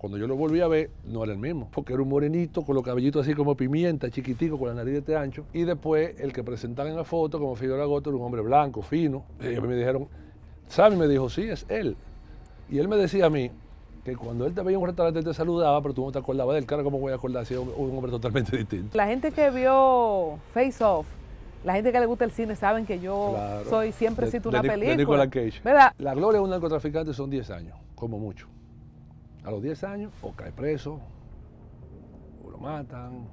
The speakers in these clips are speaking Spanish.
cuando yo lo volví a ver, no era el mismo, porque era un morenito con los cabellitos así como pimienta, chiquitico, con la nariz de este ancho. Y después, el que presentaron en la foto como Figueroa Goto era un hombre blanco, fino. Y ellos me dijeron, Sammy me dijo, sí, es él. Y él me decía a mí que cuando él te veía en un restaurante te saludaba, pero tú no te acordabas de él. Claro, ¿cómo voy a acordar si es un hombre totalmente distinto? La gente que vio Face Off, la gente que le gusta el cine, saben que yo Claro. soy siempre cito una De película. Nicolas Cage. ¿Verdad? La gloria de un narcotraficante son 10 años, como mucho. A los 10 años, o cae preso, o lo matan,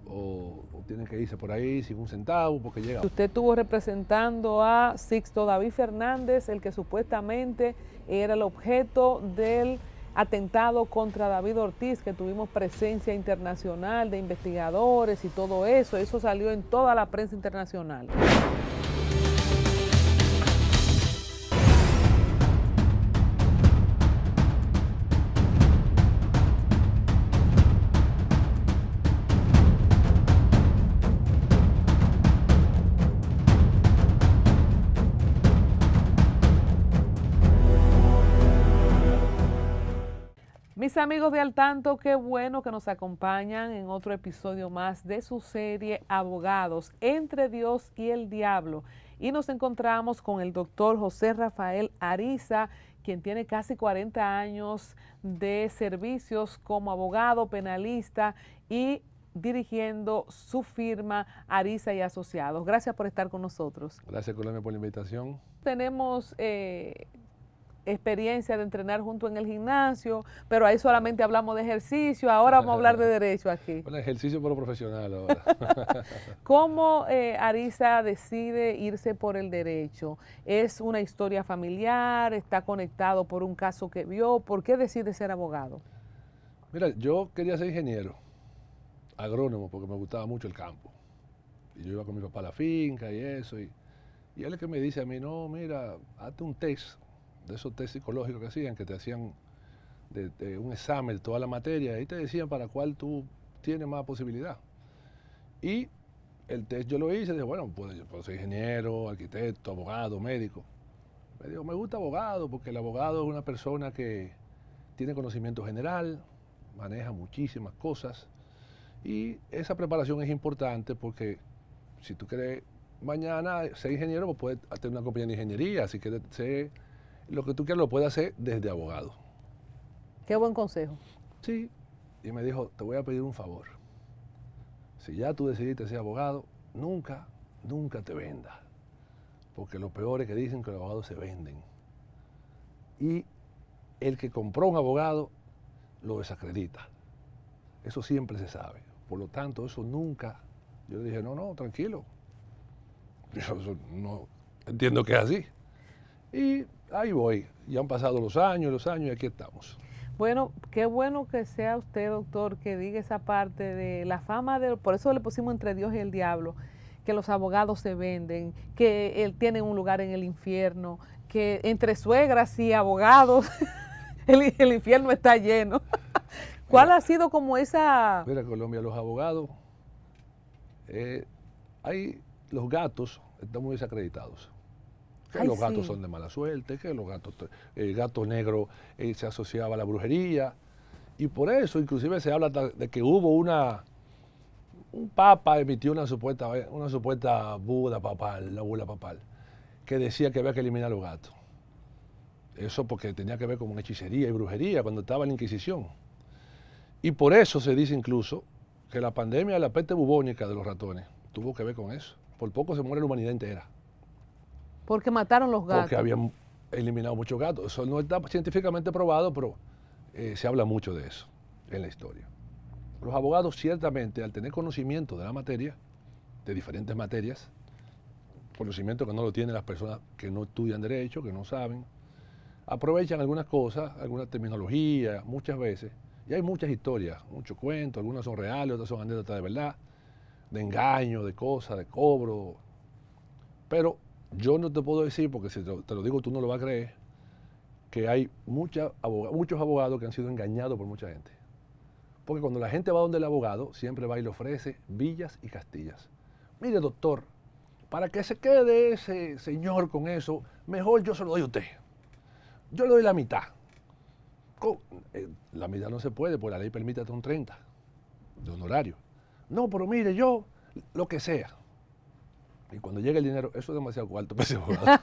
o tienen que irse por ahí sin un centavo, porque llega. Usted estuvo representando a Sixto David Fernández, el que supuestamente era el objeto del atentado contra David Ortiz, que tuvimos presencia internacional de investigadores y todo eso. Eso salió en toda la prensa internacional. Mis amigos de Al Tanto, qué bueno que nos acompañan en otro episodio más de su serie Abogados, entre Dios y el Diablo. Y nos encontramos con el doctor José Rafael Ariza, quien tiene casi 40 años de servicios como abogado penalista y dirigiendo su firma Ariza y Asociados. Gracias por estar con nosotros. Gracias, Colombia, por la invitación. Tenemos experiencia de entrenar junto en el gimnasio, pero ahí solamente hablamos de ejercicio, ahora vamos a hablar de derecho aquí. Bueno, ejercicio pero profesional ahora. ¿Cómo Ariza decide irse por el derecho? ¿Es una historia familiar? ¿Está conectado por un caso que vio? ¿Por qué decide ser abogado? Mira, yo quería ser ingeniero, agrónomo, porque me gustaba mucho el campo. Y yo iba con mi papá a la finca y eso, y él es el que me dice a mí, no, mira, hazte un test, de esos test psicológicos que hacían, que te hacían de un examen de toda la materia, y te decían para cuál tú tienes más posibilidad. Y el test yo lo hice, dije, bueno, yo puedo ser ingeniero, arquitecto, abogado, médico. Me dijo, me gusta abogado, porque el abogado es una persona que tiene conocimiento general, maneja muchísimas cosas, y esa preparación es importante porque si tú quieres mañana ser ingeniero, pues puedes tener una compañía de ingeniería, si quieres ser lo que tú quieras lo puedes hacer desde abogado. Qué buen consejo. Sí, y me dijo, te voy a pedir un favor. Si ya tú decidiste ser abogado, nunca te vendas. Porque lo peor es que dicen que los abogados se venden. Y el que compró un abogado lo desacredita. Eso siempre se sabe. Por lo tanto, eso nunca. Yo le dije, no, tranquilo. Yo no entiendo que es así. Y ahí voy. Ya han pasado los años y aquí estamos. Bueno, qué bueno que sea usted, doctor, que diga esa parte de la fama, por eso le pusimos entre Dios y el diablo, que los abogados se venden, que él tiene un lugar en el infierno, que entre suegras y abogados el infierno está lleno. ¿Cuál ha sido como esa...? Mira, Colombia, los abogados, los gatos están muy desacreditados. Que los gatos son de mala suerte, que los gatos, el gato negro se asociaba a la brujería. Y por eso, inclusive, se habla de que hubo un papa emitió una supuesta Buda papal, la bula papal, que decía que había que eliminar a los gatos. Eso porque tenía que ver con hechicería y brujería cuando estaba en la Inquisición. Y por eso se dice incluso que la pandemia de la peste bubónica de los ratones tuvo que ver con eso. Por poco se muere la humanidad entera. Porque mataron los gatos. Porque habían eliminado muchos gatos. Eso no está científicamente probado, pero se habla mucho de eso en la historia. Los abogados ciertamente, al tener conocimiento de la materia, de diferentes materias, conocimiento que no lo tienen las personas que no estudian derecho, que no saben, aprovechan algunas cosas, alguna terminología, muchas veces, y hay muchas historias, muchos cuentos, algunas son reales, otras son anécdotas de verdad, de engaño, de cosas, de cobro, pero yo no te puedo decir, porque si te lo digo tú no lo vas a creer, que hay muchos abogados que han sido engañados por mucha gente. Porque cuando la gente va donde el abogado, siempre va y le ofrece villas y castillas. Mire, doctor, para que se quede ese señor con eso, mejor yo se lo doy a usted. Yo le doy la mitad. La mitad no se puede, porque la ley permite hasta un 30 de honorario. No, pero mire, yo, lo que sea. Y cuando llega el dinero, eso es demasiado cuarto para ese abogado.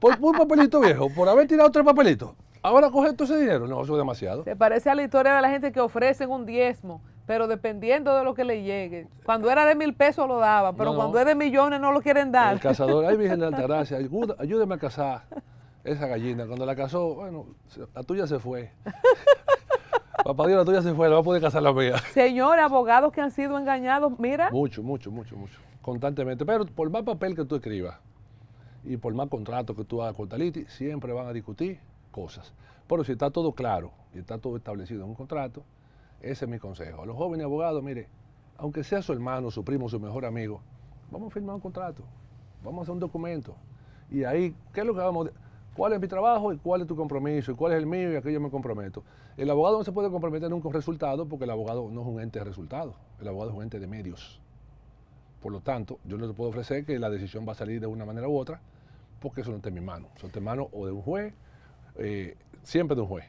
Por un papelito viejo, por haber tirado 3 papelitos. Ahora coge todo ese dinero. No, eso es demasiado. Se parece a la historia de la gente que ofrecen un diezmo, pero dependiendo de lo que le llegue. Cuando era de 1,000 pesos lo daban, pero No. cuando es de millones no lo quieren dar. El cazador, ay Virgen de Altagracia, ayúdeme a cazar esa gallina. Cuando la cazó, bueno, la tuya se fue. Papá Dios, la tuya se fue, la va a poder cazar la mía. Señores, abogados que han sido engañados, mira. Mucho. Constantemente. Pero por más papel que tú escribas y por más contrato que tú hagas con Taliti, siempre van a discutir cosas. Pero si está todo claro y está todo establecido en un contrato, ese es mi consejo. A los jóvenes abogados, mire, aunque sea su hermano, su primo, su mejor amigo, vamos a firmar un contrato, vamos a hacer un documento. Y ahí, ¿qué es lo que vamos a decir? ¿Cuál es mi trabajo y cuál es tu compromiso? ¿Y cuál es el mío y a qué yo me comprometo? El abogado no se puede comprometer nunca con resultados porque el abogado no es un ente de resultados, el abogado es un ente de medios. Por lo tanto, yo no te puedo ofrecer que la decisión va a salir de una manera u otra porque eso no está en mi mano. Eso está en mano o de un juez, siempre de un juez.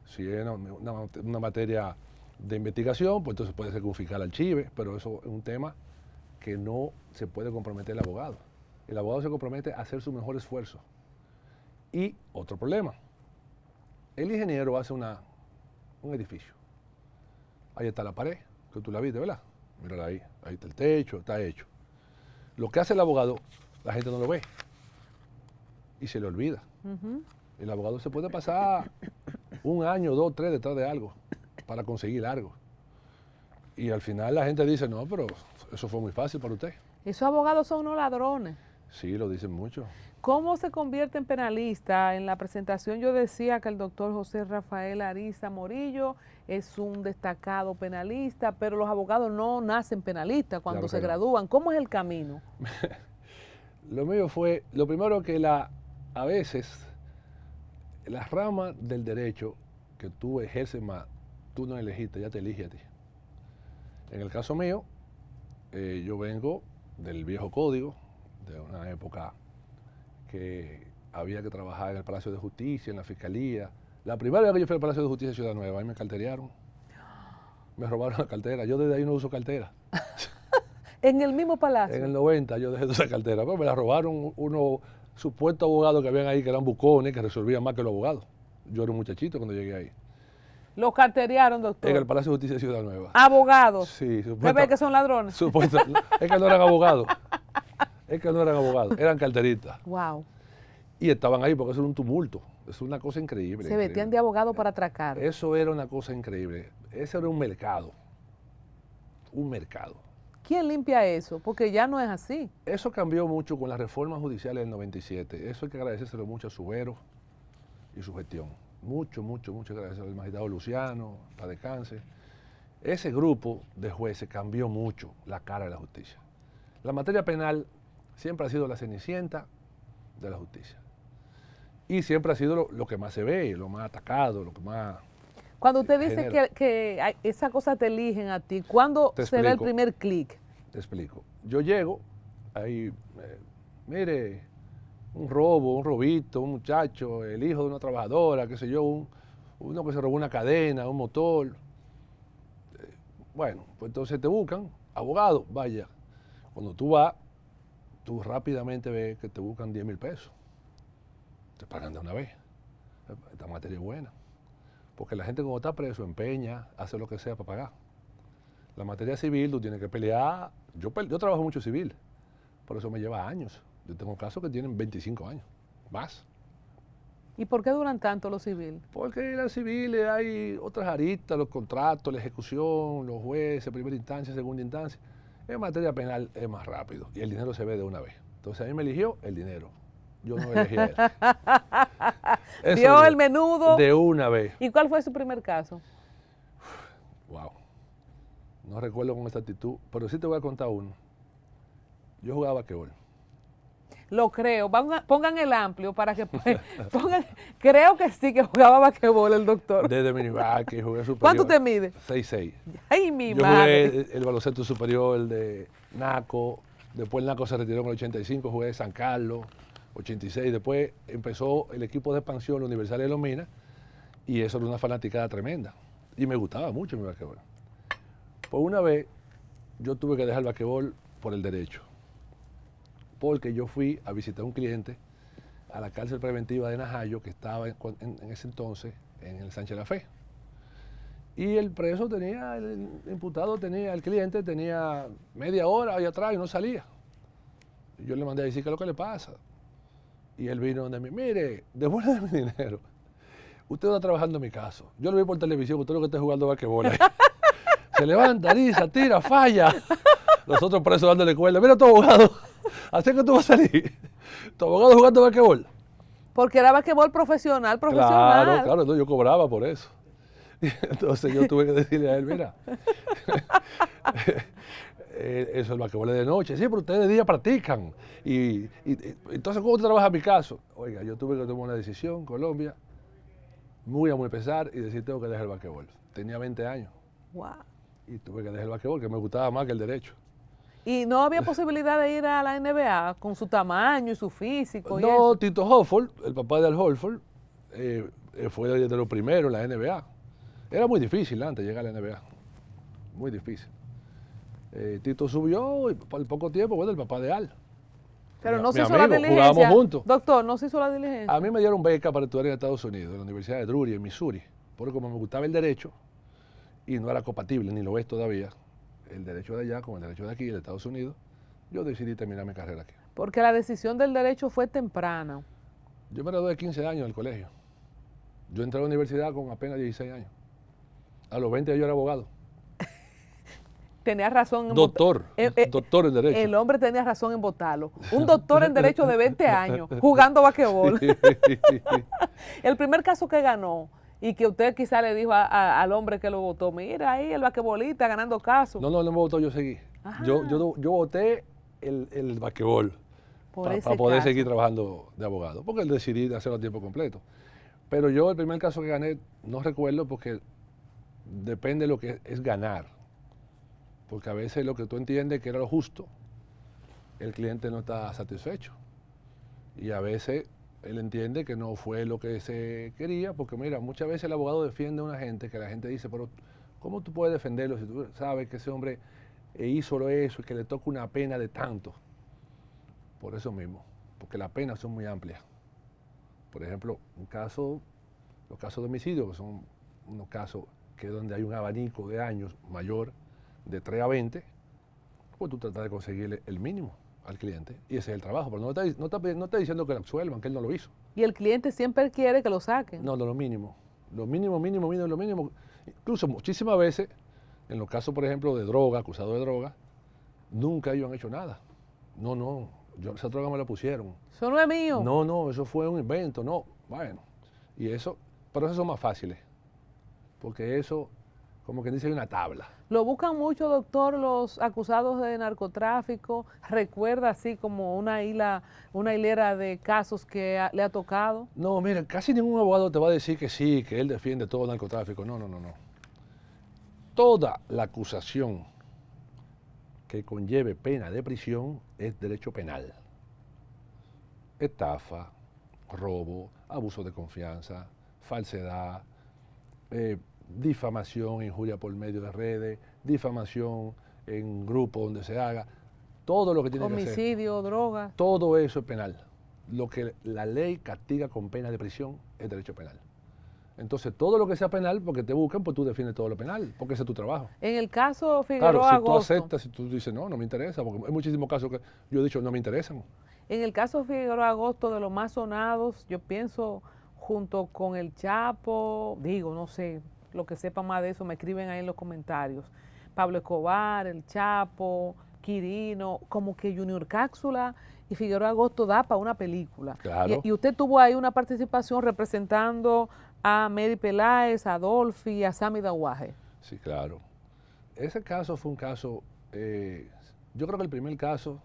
Si es una materia de investigación, pues entonces puede ser que un fiscal archive, pero eso es un tema que no se puede comprometer el abogado. El abogado se compromete a hacer su mejor esfuerzo. Y otro problema, el ingeniero hace un edificio. Ahí está la pared, que tú la viste, ¿verdad? Mírala ahí está el techo, está hecho. Lo que hace el abogado, la gente no lo ve y se le olvida. El abogado se puede pasar 1 año, 2, 3 detrás de algo para conseguir algo. Y al final la gente dice, no, pero eso fue muy fácil para usted. Esos abogados son unos ladrones. Sí, lo dicen mucho. ¿Cómo se convierte en penalista? En la presentación yo decía que el doctor José Rafael Ariza Morillo es un destacado penalista, pero los abogados no nacen penalistas cuando Claro se que no. gradúan. ¿Cómo es el camino? Lo mío fue, lo primero que a veces, las ramas del derecho que tú ejerces más, tú no elegiste, ya te elige a ti. En el caso mío, yo vengo del viejo código, de una época que había que trabajar en el Palacio de Justicia, en la Fiscalía. La primera vez que yo fui al Palacio de Justicia de Ciudad Nueva, ahí me carterearon, me robaron la cartera. Yo desde ahí no uso cartera. En el mismo palacio. En el 90 yo dejé de usar cartera, pero me la robaron unos supuestos abogados que habían ahí, que eran bucones, que resolvían más que los abogados. Yo era un muchachito cuando llegué ahí. Los carteriaron, doctor. En el Palacio de Justicia de Ciudad Nueva. Abogados. Sí, ¿Usted ve que son ladrones? Es que no eran abogados. Es que no eran abogados, eran carteristas. Wow. Y estaban ahí porque eso era un tumulto. Es una cosa increíble. Se vestían de abogado para atracar. Eso era una cosa increíble. Ese era un mercado. Un mercado. ¿Quién limpia eso? Porque ya no es así. Eso cambió mucho con las reformas judiciales del 97. Eso hay que agradecérselo mucho a Subero y su gestión. Mucho agradecer al magistrado Luciano, para descanse. Ese grupo de jueces cambió mucho la cara de la justicia. La materia penal siempre ha sido la cenicienta de la justicia. Y siempre ha sido lo que más se ve, lo más atacado, lo que más... Cuando usted dice que esa cosa te eligen a ti, ¿cuándo se da el primer clic? Te explico. Yo llego, ahí, mire, un robo, un robito, un muchacho, el hijo de una trabajadora, qué sé yo, uno que se robó una cadena, un motor. Bueno, pues entonces te buscan, abogado, vaya. Cuando tú vas, tú rápidamente ves que te buscan 10,000 pesos. Te pagan de una vez. Esta materia es buena. Porque la gente cuando está preso empeña, hace lo que sea para pagar. La materia civil tú tienes que pelear. Yo trabajo mucho civil, por eso me lleva años. Yo tengo casos que tienen 25 años, más. ¿Y por qué duran tanto los civiles? Porque en las civiles hay otras aristas, los contratos, la ejecución, los jueces, primera instancia, segunda instancia. En materia penal es más rápido y el dinero se ve de una vez. Entonces a mí me eligió el dinero. Yo no elegí a él. Vio el menudo. De una vez. ¿Y cuál fue su primer caso? Wow. No recuerdo con exactitud, pero sí te voy a contar uno. Yo jugaba basquetbol. Lo creo. Pongan el amplio para que pongan. Creo que sí que jugaba basquetbol el doctor. Desde minibaque, jugué superior. ¿Cuánto te mide? 6'6". Ay, mi Yo madre. jugué el baloncesto superior, el de Naco. Después el Naco se retiró en el 85, jugué San Carlos, 86. Después empezó el equipo de expansión, la Universidad de Los Minas. Y eso era una fanaticada tremenda. Y me gustaba mucho mi basquetbol. Pues una vez yo tuve que dejar el basquetbol por el derecho. Porque yo fui a visitar a un cliente a la cárcel preventiva de Najayo, que estaba en ese entonces en el Sánchez La Fe. Y el preso tenía, el imputado tenía, el cliente tenía media hora ahí atrás y no salía. Y yo le mandé a decir qué es lo que le pasa. Y él vino donde mí, mire, devuélveme mi dinero. Usted está trabajando en mi caso. Yo lo vi por televisión, usted lo que está jugando basquetbol ahí. Se levanta, risa, tira, falla. Los otros presos dándole cuerda. Mira tu abogado, así que tú vas a salir. Tu abogado jugando basquetbol. Porque era basquetbol profesional. Claro, entonces yo cobraba por eso. Entonces yo tuve que decirle a él, mira, eso el basquetbol es de noche. Sí, pero ustedes de día practican. Y entonces, ¿cómo usted trabaja en mi caso? Oiga, yo tuve que tomar una decisión, Colombia, muy a muy pesar, y decir, tengo que dejar el basquetbol. Tenía 20 años. Wow. Y tuve que dejar el basquetbol, que me gustaba más que el derecho. ¿Y no había posibilidad de ir a la NBA con su tamaño y su físico? No, Tito Hofford, el papá de Al Horford, fue de los primeros en la NBA. Era muy difícil antes llegar a la NBA. Muy difícil. Tito subió y al poco tiempo, bueno, el papá de Al. Pero no se hizo la diligencia. Jugábamos juntos. Doctor, no se hizo la diligencia. A mí me dieron beca para estudiar en Estados Unidos, en la Universidad de Drury, en Missouri. Porque como me gustaba el derecho, y no era compatible, ni lo es todavía, el derecho de allá con el derecho de aquí, de Estados Unidos, yo decidí terminar mi carrera aquí. Porque la decisión del derecho fue temprana. Yo me gradué de 15 años del colegio. Yo entré a la universidad con apenas 16 años. A los 20 yo era abogado. Tenía razón en doctor en derecho. El hombre tenía razón en votarlo. Un doctor en derecho de 20 años, jugando basquetbol. El primer caso que ganó, y que usted quizá le dijo al hombre que lo votó, mira ahí el basquetbolista ganando casos. No me votó, yo seguí. Yo voté el basquetbol para poder seguir trabajando de abogado, porque decidí hacerlo a tiempo completo. Pero yo el primer caso que gané, no recuerdo porque depende de lo que es ganar. Porque a veces lo que tú entiendes que era lo justo, el cliente no está satisfecho. Y a veces él entiende que no fue lo que se quería, porque mira, muchas veces el abogado defiende a una gente que la gente dice, pero ¿cómo tú puedes defenderlo si tú sabes que ese hombre hizo eso y que le toca una pena de tanto? Por eso mismo, porque las penas son muy amplias. Por ejemplo, los casos de homicidio, que son unos casos que es donde hay un abanico de años mayor, de 3 a 20, pues tú tratas de conseguirle el mínimo al cliente, y ese es el trabajo, pero no está diciendo que lo absuelvan, que él no lo hizo. Y el cliente siempre quiere que lo saquen. No, lo mínimo. Lo mínimo. Incluso muchísimas veces, en los casos, por ejemplo, de droga, acusados de droga, nunca ellos han hecho nada. No, esa droga me la pusieron. Eso no es mío. No, eso fue un invento, no. Bueno, pero esos son más fáciles, porque eso, como que dice, hay una tabla. Lo buscan mucho, doctor, los acusados de narcotráfico. ¿Recuerda así como una hilera de casos que le ha tocado? No, mira, casi ningún abogado te va a decir que sí, que él defiende todo el narcotráfico. No. Toda la acusación que conlleve pena de prisión es derecho penal. Estafa, robo, abuso de confianza, falsedad, difamación, injuria por medio de redes, difamación en grupo donde se haga, todo lo que tiene que ser. Homicidio, drogas. Todo eso es penal. Lo que la ley castiga con pena de prisión es derecho penal. Entonces, todo lo que sea penal, porque te buscan, pues tú defiendes todo lo penal, porque ese es tu trabajo. En el caso Figueroa Agosto. Claro, si Agosto, tú aceptas, si tú dices, no me interesa, porque hay muchísimos casos que yo he dicho, no me interesan. En el caso Figueroa Agosto, de los más sonados, yo pienso, junto con el Chapo, no sé, lo que sepa más de eso, me escriben ahí en los comentarios. Pablo Escobar, el Chapo, Quirino, como que Junior Cápsula y Figueroa Agosto da para una película. Claro. Y usted tuvo ahí una participación representando a Mary Peláez, a Adolfi, a Sammy Dawaje. Sí, claro. Ese caso fue un caso, yo creo que el primer caso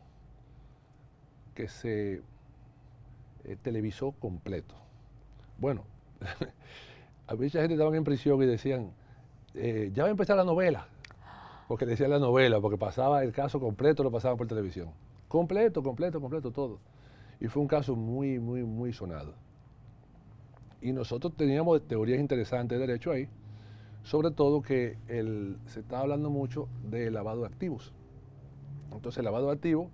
que se televisó completo. Bueno, a mucha gente estaba en prisión y decían, ya va a empezar la novela, porque decían la novela, porque pasaba el caso completo, lo pasaban por televisión. Completo, todo. Y fue un caso muy sonado. Y nosotros teníamos teorías interesantes de derecho ahí, sobre todo que se estaba hablando mucho de lavado de activos. Entonces, el lavado de activos,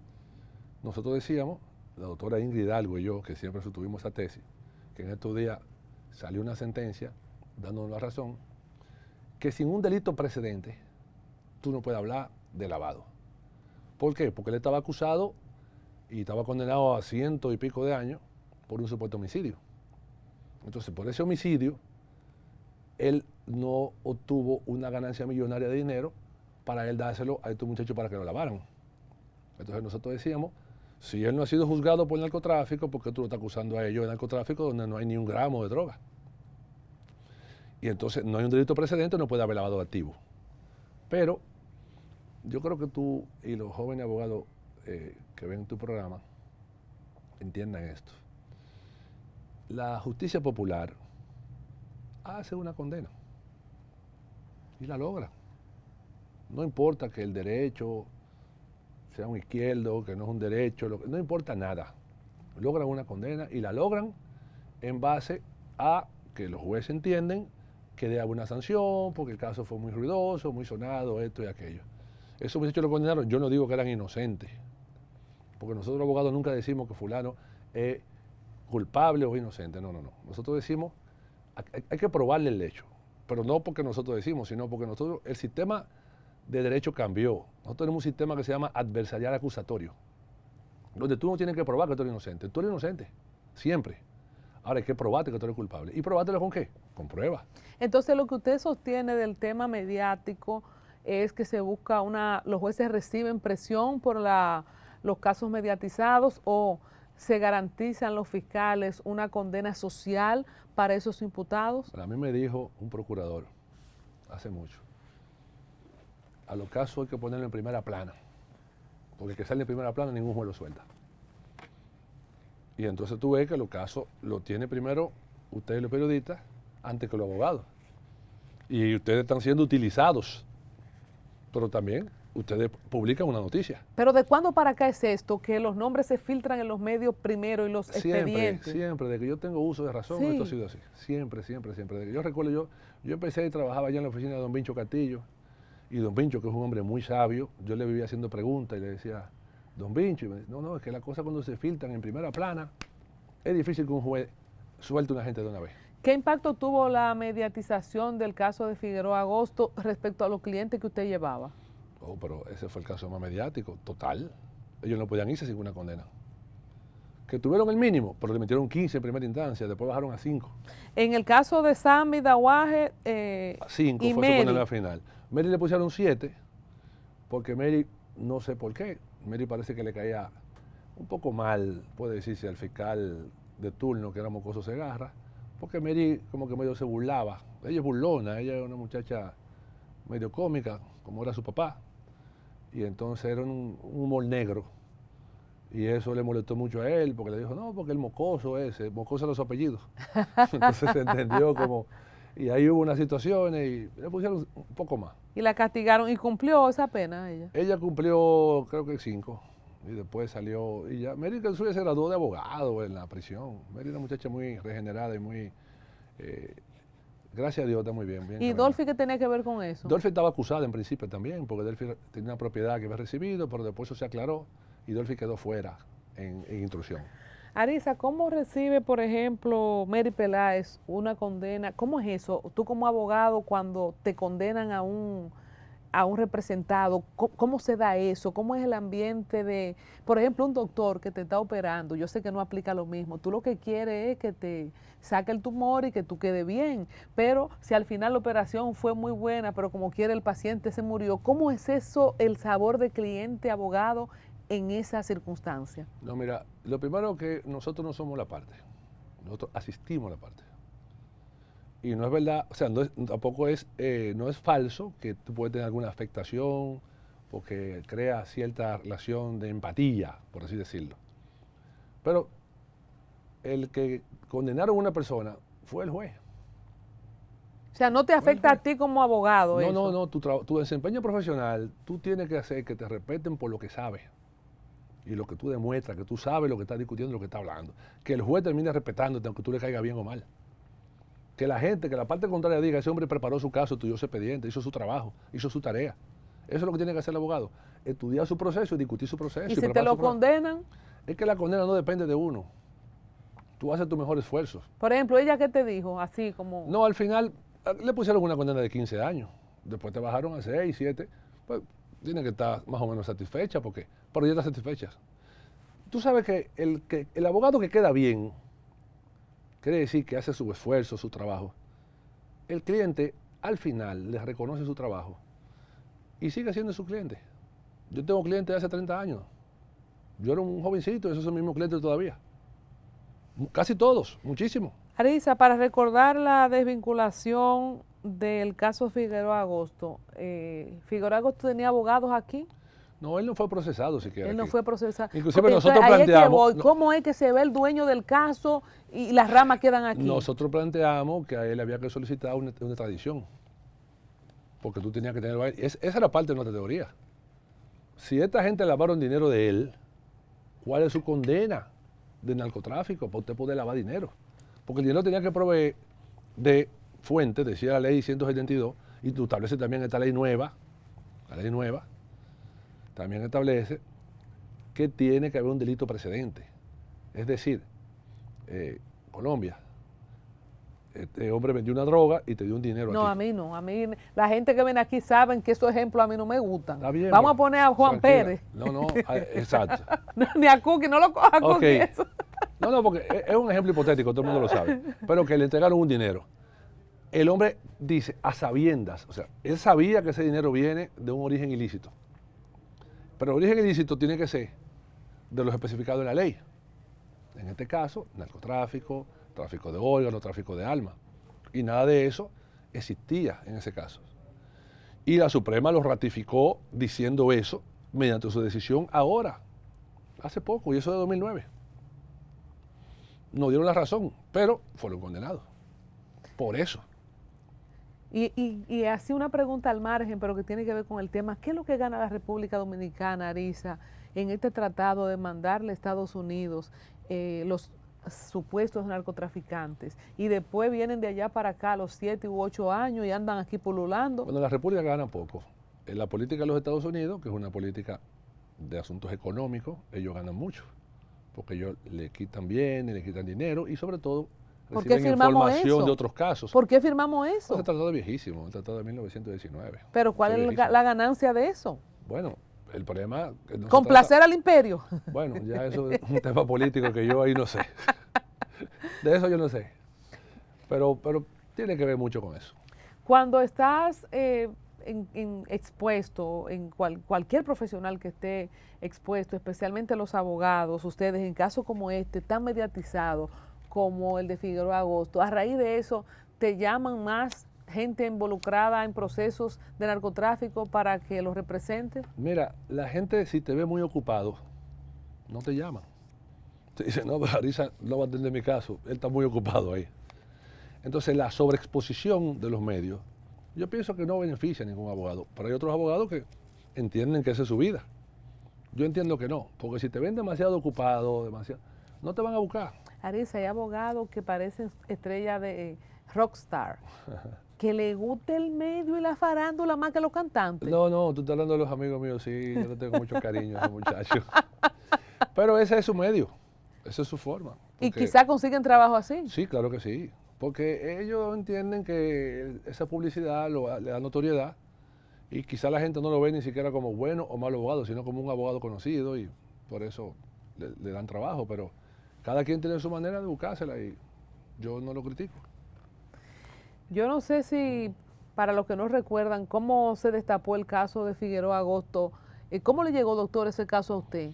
nosotros decíamos, la doctora Ingrid Hidalgo y yo, que siempre sostuvimos esa tesis, que en estos días salió una sentencia dándonos la razón, que sin un delito precedente, tú no puedes hablar de lavado. ¿Por qué? Porque él estaba acusado y estaba condenado a 100 y pico de años por un supuesto homicidio. Entonces, por ese homicidio, él no obtuvo una ganancia millonaria de dinero para él dárselo a estos muchachos para que lo lavaran. Entonces nosotros decíamos, si él no ha sido juzgado por narcotráfico, ¿por qué tú lo estás acusando a ellos de narcotráfico donde no hay ni un gramo de droga? Y entonces no hay un delito precedente, no puede haber lavado de activos. Pero yo creo que tú y los jóvenes abogados que ven tu programa entiendan esto. La justicia popular hace una condena y la logra. No importa que el derecho sea un izquierdo, que no es un derecho, no importa nada. Logran una condena y la logran en base a que los jueces entienden que debe haber una sanción, porque el caso fue muy ruidoso, muy sonado, esto y aquello. Esos muchachos lo condenaron, yo no digo que eran inocentes, porque nosotros los abogados nunca decimos que fulano es culpable o inocente, no. Nosotros decimos, hay que probarle el hecho, pero no porque nosotros decimos, sino porque nosotros, el sistema de derecho cambió. Nosotros tenemos un sistema que se llama adversarial acusatorio, donde tú no tienes que probar que tú eres inocente. Tú eres inocente, siempre. Ahora hay que probarte que tú eres culpable. ¿Y probártelo con qué? Con pruebas. Entonces, lo que usted sostiene del tema mediático es que se busca los jueces reciben presión por los casos mediatizados o se garantizan los fiscales una condena social para esos imputados. A mí me dijo un procurador hace mucho, a los casos hay que ponerlo en primera plana, porque el que sale en primera plana ningún juez lo suelta. Y entonces tú ves que los casos los tiene primero ustedes los periodistas antes que los abogados. Y ustedes están siendo utilizados, pero también ustedes publican una noticia. ¿Pero de cuándo para acá es esto, que los nombres se filtran en los medios primero y los expedientes? Siempre, de que yo tengo uso de razón, Sí. esto ha sido así. Siempre. De que yo recuerdo, yo empecé y trabajaba allá en la oficina de don Vincho Castillo, y don Vincho, que es un hombre muy sabio, yo le vivía haciendo preguntas y le decía, don Vincho, y me dice, no, es que las cosas cuando se filtran en primera plana, es difícil que un juez suelte a una gente de una vez. ¿Qué impacto tuvo la mediatización del caso de Figueroa Agosto respecto a los clientes que usted llevaba? Oh, pero ese fue el caso más mediático, total. Ellos no podían irse sin una condena. Que tuvieron el mínimo, pero le metieron 15 en primera instancia, después bajaron a 5. En el caso de Sammy, Dawaje 5 y fue Mary. su condena final. Mary le pusieron 7, porque Mary, no sé por qué, Mary parece que le caía un poco mal, puede decirse, al fiscal de turno, que era Mocoso Segarra, porque Mary como que medio se burlaba. Ella es burlona, ella es una muchacha medio cómica, como era su papá, y entonces era un humor negro. Y eso le molestó mucho a él, porque le dijo, no, porque el mocoso ese, mocoso era su apellido. Entonces se entendió como, y ahí hubo unas situaciones y le pusieron un poco más. Y la castigaron y cumplió esa pena ella. Ella cumplió, creo que 5, y después salió, y ya, Mary que suya se graduó de abogado en la prisión. Mary es una muchacha muy regenerada y muy, gracias a Dios, está muy bien. ¿Y Dolphy qué tenía que ver con eso? Dolphy estaba acusada en principio también, porque Dolphy tenía una propiedad que había recibido, pero después eso se aclaró y Dolphy quedó fuera en intrusión. Arisa, ¿cómo recibe, por ejemplo, Mary Peláez una condena? ¿Cómo es eso? Tú como abogado, cuando te condenan a un representado, ¿cómo se da eso? ¿Cómo es el ambiente de, por ejemplo, un doctor que te está operando? Yo sé que no aplica lo mismo. Tú lo que quieres es que te saque el tumor y que tú quede bien. Pero si al final la operación fue muy buena, pero como quiere el paciente se murió, ¿cómo es eso, el sabor de cliente-abogado en esa circunstancia? No, mira, lo primero que nosotros no somos la parte, nosotros asistimos a la parte. Y no es verdad, o sea, tampoco es, no es falso que tú puedes tener alguna afectación porque crea cierta relación de empatía, por así decirlo. Pero el que condenaron a una persona fue el juez. O sea, no te afecta a ti como abogado eso. No, tu desempeño profesional, tú tienes que hacer que te respeten por lo que sabes y lo que tú demuestras, que tú sabes lo que estás discutiendo, lo que estás hablando. Que el juez termine respetándote aunque tú le caigas bien o mal. Que la gente, que la parte contraria diga, ese hombre preparó su caso, estudió su expediente, hizo su trabajo, hizo su tarea. Eso es lo que tiene que hacer el abogado, estudiar su proceso y discutir su proceso. ¿Y si te lo condenan? Es que la condena no depende de uno. Tú haces tu mejor esfuerzo. Por ejemplo, ¿ella qué te dijo? Así como... No, al final le pusieron una condena de 15 años. Después te bajaron a 6, 7. Pues tiene que estar más o menos satisfecha, pero ya está satisfecha. Tú sabes que el abogado que queda bien, quiere decir que hace su esfuerzo, su trabajo. El cliente al final le reconoce su trabajo y sigue siendo su cliente. Yo tengo clientes de hace 30 años. Yo era un jovencito, esos son mis mismos clientes todavía. Casi todos, muchísimo. Arisa, para recordar la desvinculación del caso Figueroa Agosto, ¿Figueroa Agosto tenía abogados aquí? No, él no fue procesado siquiera. Él no fue procesado. Inclusive Porque nosotros entonces, planteamos... ¿Cómo es que se ve el dueño del caso y las ramas quedan aquí? Nosotros planteamos que a él había que solicitar una extradición. Porque tú tenías que tener... Esa era parte de nuestra teoría. Si esta gente lavaron dinero de él, ¿cuál es su condena de narcotráfico para usted poder lavar dinero? Porque el dinero tenía que proveer de fuente, decía la ley 172, y tú estableces también esta ley nueva, la ley nueva, también establece que tiene que haber un delito precedente. Es decir, Colombia, este hombre vendió una droga y te dio un dinero No, aquí. a mí no. A mí, la gente que viene aquí saben que esos ejemplos a mí no me gustan. Está bien, Vamos a poner a Juan tranquila. Pérez. No, exacto. No, ni a Cookie, no lo coja con Okay. eso. No, porque es un ejemplo hipotético, todo el mundo lo sabe. Pero que le entregaron un dinero. El hombre dice a sabiendas, o sea, él sabía que ese dinero viene de un origen ilícito. Pero el origen ilícito tiene que ser de los especificados en la ley. En este caso, narcotráfico, tráfico de órganos, tráfico de almas. Y nada de eso existía en ese caso. Y la Suprema lo ratificó diciendo eso mediante su decisión ahora, hace poco, y eso de 2009. No dieron la razón, pero fueron condenados. Por eso. Y así una pregunta al margen, pero que tiene que ver con el tema. ¿Qué es lo que gana la República Dominicana, Arisa, en este tratado de mandarle a Estados Unidos los supuestos narcotraficantes? Y después vienen de allá para acá a los 7 u 8 años y andan aquí pululando. Bueno, la República gana poco. En la política de los Estados Unidos, que es una política de asuntos económicos, ellos ganan mucho. Porque ellos le quitan bienes, le quitan dinero y sobre todo ¿Por qué reciben firmamos información eso? de otros casos. ¿Por qué firmamos eso? Ese tratado es viejísimo, el tratado de 1919. Pero ¿cuál es la ganancia de eso? Bueno, el problema... ¿Complacer al imperio? Bueno, ya eso es un tema político que yo ahí no sé. De eso yo no sé. Pero tiene que ver mucho con eso. Cuando estás expuesto, en cualquier profesional que esté expuesto, especialmente los abogados, ustedes en casos como este, tan mediatizado como el de Figueroa Agosto, a raíz de eso, ¿te llaman más gente involucrada en procesos de narcotráfico para que los represente? Mira, la gente si te ve muy ocupado, no te llama. Te dice, no, pero Arisa no va a atender mi caso, él está muy ocupado ahí. Entonces la sobreexposición de los medios, yo pienso que no beneficia a ningún abogado, pero hay otros abogados que entienden que esa es su vida. Yo entiendo que no, porque si te ven demasiado ocupado, no te van a buscar. Arisa, hay abogados que parecen estrellas de rockstar, que le guste el medio y la farándula más que los cantantes. No, tú estás hablando de los amigos míos, sí, yo le tengo mucho cariño a ese muchacho. Pero ese es su medio, esa es su forma. Y quizá consiguen trabajo así. Sí, claro que sí, porque ellos entienden que esa publicidad le da notoriedad y quizá la gente no lo ve ni siquiera como bueno o malo abogado, sino como un abogado conocido y por eso le dan trabajo, pero cada quien tiene su manera de buscársela y yo no lo critico. Yo no sé si, para los que no recuerdan, cómo se destapó el caso de Figueroa Agosto. ¿Cómo le llegó, doctor, ese caso a usted?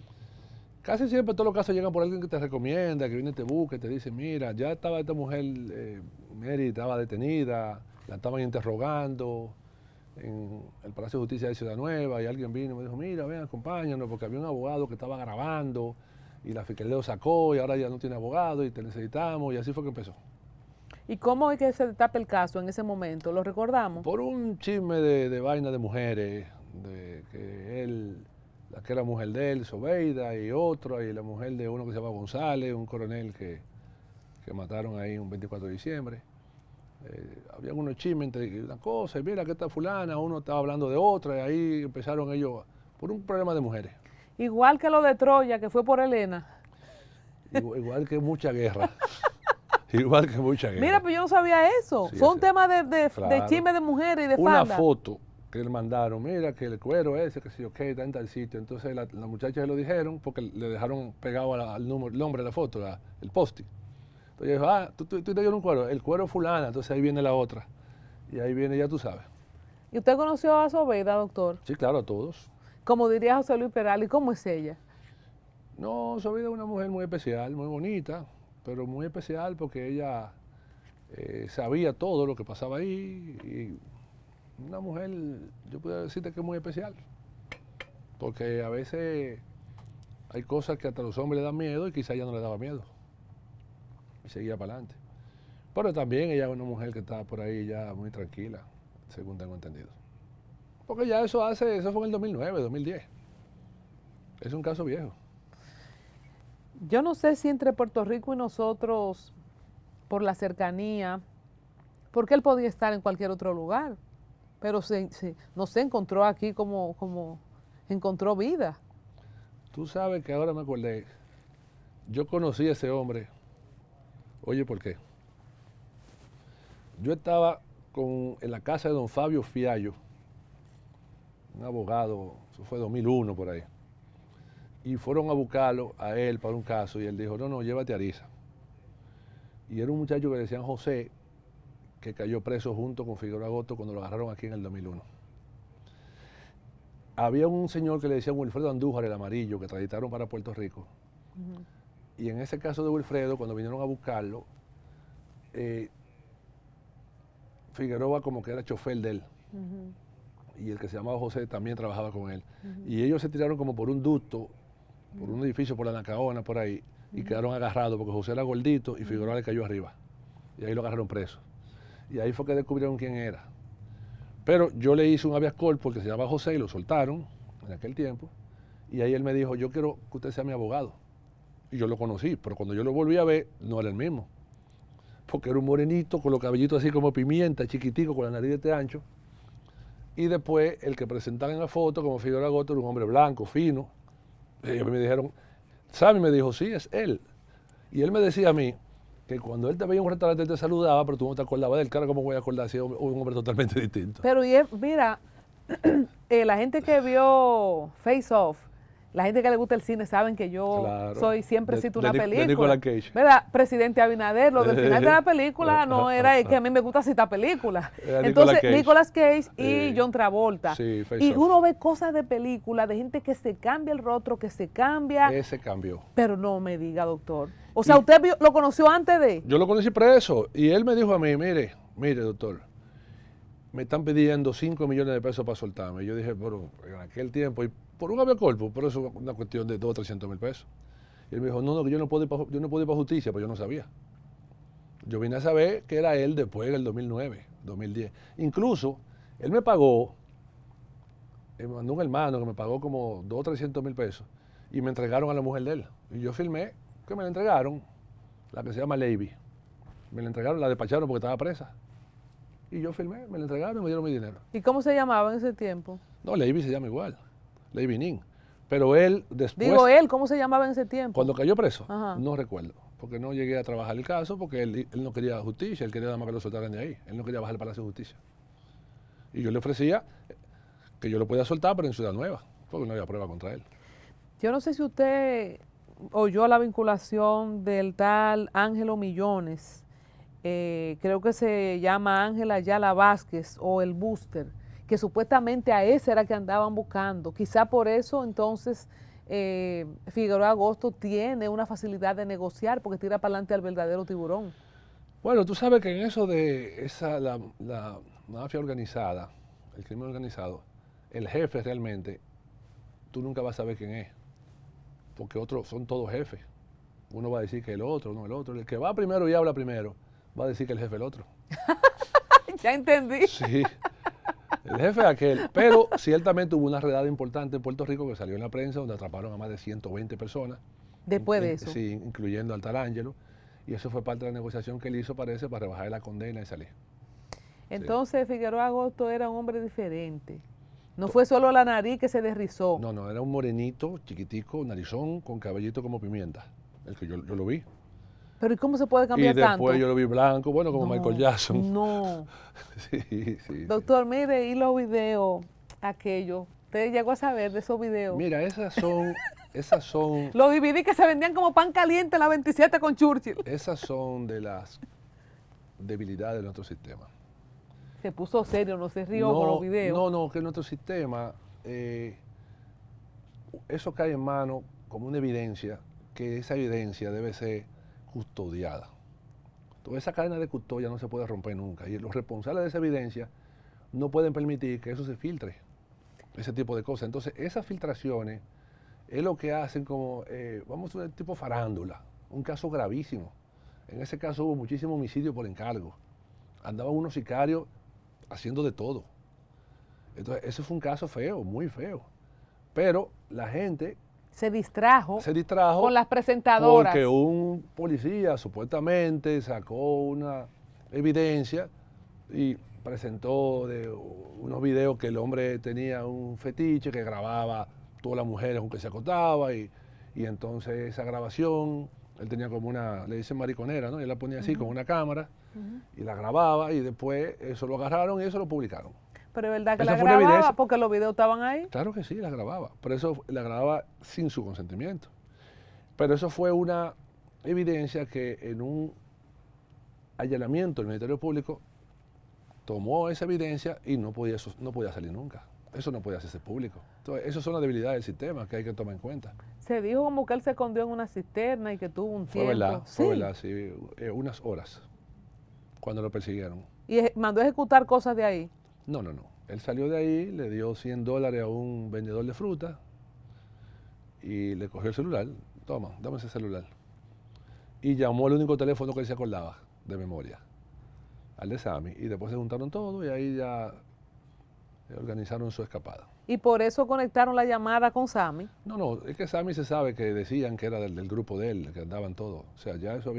Casi siempre todos los casos llegan por alguien que te recomienda, que viene y te busca, y te dice, mira, ya estaba esta mujer, Mary, estaba detenida, la estaban interrogando en el Palacio de Justicia de Ciudad Nueva, y alguien vino y me dijo, mira, ven, acompáñanos, porque había un abogado que estaba grabando, y la fiscalía lo sacó, y ahora ya no tiene abogado, y te necesitamos, y así fue que empezó. ¿Y cómo es que se destapa el caso en ese momento? ¿Lo recordamos? Por un chisme de vaina de mujeres, de que la que era mujer de él, Sobeida, y otra, y la mujer de uno que se llama González, un coronel que mataron ahí un 24 de diciembre. Había unos chismes entre una cosa, y mira que esta fulana, uno estaba hablando de otra, y ahí empezaron ellos por un problema de mujeres. Igual que lo de Troya, que fue por Elena. Igual que mucha guerra. Igual que mucha guerra. Mira, pues yo no sabía eso. Sí, Fue un ese- tema de claro. chisme de mujeres y de Una falda. foto que le mandaron, mira que el cuero ese, que sí, ok, está en tal sitio. Entonces la muchacha se lo dijeron porque le dejaron pegado al número, el nombre de la foto, el post-it. Entonces dijo, tú te dieron un cuero, el cuero fulana, entonces ahí viene la otra. Y ahí viene, ya tú sabes. ¿Y usted conoció a Sobeida, doctor? Sí, claro, a todos. Como diría José Luis Peral, ¿y cómo es ella? No, Sobeida es una mujer muy especial, muy bonita, pero muy especial porque ella sabía todo lo que pasaba ahí. Y una mujer, yo puedo decirte que es muy especial. Porque a veces hay cosas que hasta a los hombres le dan miedo y quizá ella no le daba miedo. Y seguía para adelante. Pero también ella es una mujer que está por ahí ya muy tranquila, según tengo entendido. Porque ya eso fue en el 2009, 2010. Es un caso viejo. Yo no sé si entre Puerto Rico y nosotros, por la cercanía, porque él podía estar en cualquier otro lugar, pero no se encontró aquí como encontró vida. Tú sabes que ahora me acordé, yo conocí a ese hombre, oye, ¿por qué? Yo estaba en la casa de don Fabio Fiallo, un abogado, eso fue 2001 por ahí, y fueron a buscarlo a él para un caso, y él dijo, no, llévate a Arisa. Y era un muchacho que le decían José, que cayó preso junto con Figueroa Agosto cuando lo agarraron aquí en el 2001. Había un señor que le decían Wilfredo Andújar, el amarillo, que traditaron para Puerto Rico. Y en ese caso de Wilfredo, cuando vinieron a buscarlo, Figueroa como que era chofer de él. Y el que se llamaba José también trabajaba con él. Y ellos se tiraron como por un ducto, por un edificio, por la Nacaona, por ahí, y quedaron agarrados porque José era gordito y Figueroa le cayó arriba. Y ahí lo agarraron preso. Y ahí fue que descubrieron quién era. Pero yo le hice un habeas corpus que se llamaba José y lo soltaron en aquel tiempo. Y ahí él me dijo, yo quiero que usted sea mi abogado. Y yo lo conocí, pero cuando yo lo volví a ver, no era el mismo. Porque era un morenito con los cabellitos así como pimienta, chiquitico, con la nariz de este ancho. Y después, el que presentaban en la foto, como Figueroa Agosto, era un hombre blanco, fino. Y a mí me dijeron, Sammy me dijo, sí, es él. Y él me decía a mí que cuando él te veía en un restaurante, él te saludaba, pero tú no te acordabas de él. Claro, ¿cómo voy a acordar si es un hombre totalmente distinto? Pero mira, la gente que vio Face Off, la gente que le gusta el cine, saben que yo Claro. siempre cito una de película. Nicolas Cage. ¿Verdad? Presidente Abinader, lo del final de la película no era que a mí me gusta citar películas. Era Entonces, Nicolas Cage. Nicolas Cage y John Travolta. Sí, Face Y Off. uno ve cosas de película, de gente que se cambia el rostro, que se cambia. Ese cambió. Pero no me diga, doctor. O sea, ¿usted lo conoció antes de? Yo lo conocí preso y él me dijo a mí, mire, doctor, me están pidiendo 5 millones de pesos para soltarme. Y yo dije, pero en aquel tiempo, y por un habeas corpus, por eso es una cuestión de 200 o 300 mil pesos. Y él me dijo, no, que yo no puedo ir para justicia, pero yo no sabía. Yo vine a saber que era él después del 2009, 2010. Incluso, él me pagó, me mandó un hermano que me pagó como 200 o 300 mil pesos y me entregaron a la mujer de él. Y yo firmé que me la entregaron, la que se llama Levy. Me la entregaron, la despacharon porque estaba presa. Y yo firmé, me la entregaron y me dieron mi dinero. ¿Y cómo se llamaba en ese tiempo? No, Levy se llama igual, Levy Nin. Pero él después... Digo él, ¿cómo se llamaba en ese tiempo? Cuando cayó preso, Ajá. no recuerdo, porque no llegué a trabajar el caso, porque él no quería justicia, él quería nada más que lo soltaran de ahí, él no quería bajar al Palacio de Justicia. Y yo le ofrecía que yo lo podía soltar, pero en Ciudad Nueva, porque no había prueba contra él. Yo no sé si usted oyó la vinculación del tal Ángelo Millones, creo que se llama Ángela Ayala Vázquez o el Booster, que supuestamente a ese era que andaban buscando. Quizá por eso entonces Figueroa Agosto tiene una facilidad de negociar porque tira para adelante al verdadero tiburón. Bueno, tú sabes que en eso de la mafia organizada, el crimen organizado, el jefe realmente, tú nunca vas a saber quién es, porque otros son todos jefes. Uno va a decir que el otro, no el otro. El que va primero y habla primero, va a decir que el jefe es el otro. Ya entendí. Sí, el jefe es aquel. Pero ciertamente hubo una redada importante en Puerto Rico que salió en la prensa, donde atraparon a más de 120 personas. Después de eso. Sí, incluyendo al tal Ángelo. Y eso fue parte de la negociación que él hizo, parece, para rebajar la condena y salir. Entonces Figueroa Agosto era un hombre diferente. No fue solo la nariz que se derrizó. No, no, era un morenito, chiquitico, narizón, con cabellito como pimienta. El que yo lo vi. Pero ¿y cómo se puede Y cambiar tanto? después yo lo vi blanco, bueno, como No, Michael Jackson. No. Sí. Doctor, mire, y los videos, aquellos. ¿Usted llegó a saber de esos videos? Mira, esas son, Los DVD que se vendían como pan caliente en la 27 con Churchill. esas son de las debilidades de nuestro sistema. Se puso serio, no se rió con los videos. No, que nuestro sistema, eso cae en mano como una evidencia, que esa evidencia debe ser custodiada. Toda esa cadena de custodia no se puede romper nunca. Y los responsables de esa evidencia no pueden permitir que eso se filtre, ese tipo de cosas. Entonces, esas filtraciones es lo que hacen como, vamos a ver, tipo farándula, un caso gravísimo. En ese caso hubo muchísimo homicidio por encargo. Andaban unos sicarios haciendo de todo. Entonces, ese fue un caso feo, muy feo. Pero la gente se distrajo con las presentadoras. Porque un policía supuestamente sacó una evidencia y presentó de unos videos que el hombre tenía un fetiche que grababa todas las mujeres con que se acostaba y entonces esa grabación, él tenía como una, le dicen mariconera, ¿no? Y él la ponía así con una cámara y la grababa y después eso lo agarraron y eso lo publicaron. Pero es verdad que la grababa porque los videos estaban ahí. Claro que sí, la grababa, pero eso la grababa sin su consentimiento. Pero eso fue una evidencia que en un allanamiento del Ministerio Público tomó esa evidencia y no podía salir nunca. Eso no podía hacerse público. Entonces, esas son las debilidades del sistema que hay que tomar en cuenta. Se dijo como que él se escondió en una cisterna y que tuvo un tiempo. Fue verdad, sí, unas horas, cuando lo persiguieron. ¿Y mandó a ejecutar cosas de ahí? No. Él salió de ahí, le dio $100 a un vendedor de fruta y le cogió el celular. Toma, dame ese celular. Y llamó al único teléfono que él se acordaba de memoria, al de Sammy. Y después se juntaron todos y ahí ya organizaron su escapada. ¿Y por eso conectaron la llamada con Sammy? No, es que Sammy se sabe que decían que era del grupo de él, que andaban todos. O sea, ya eso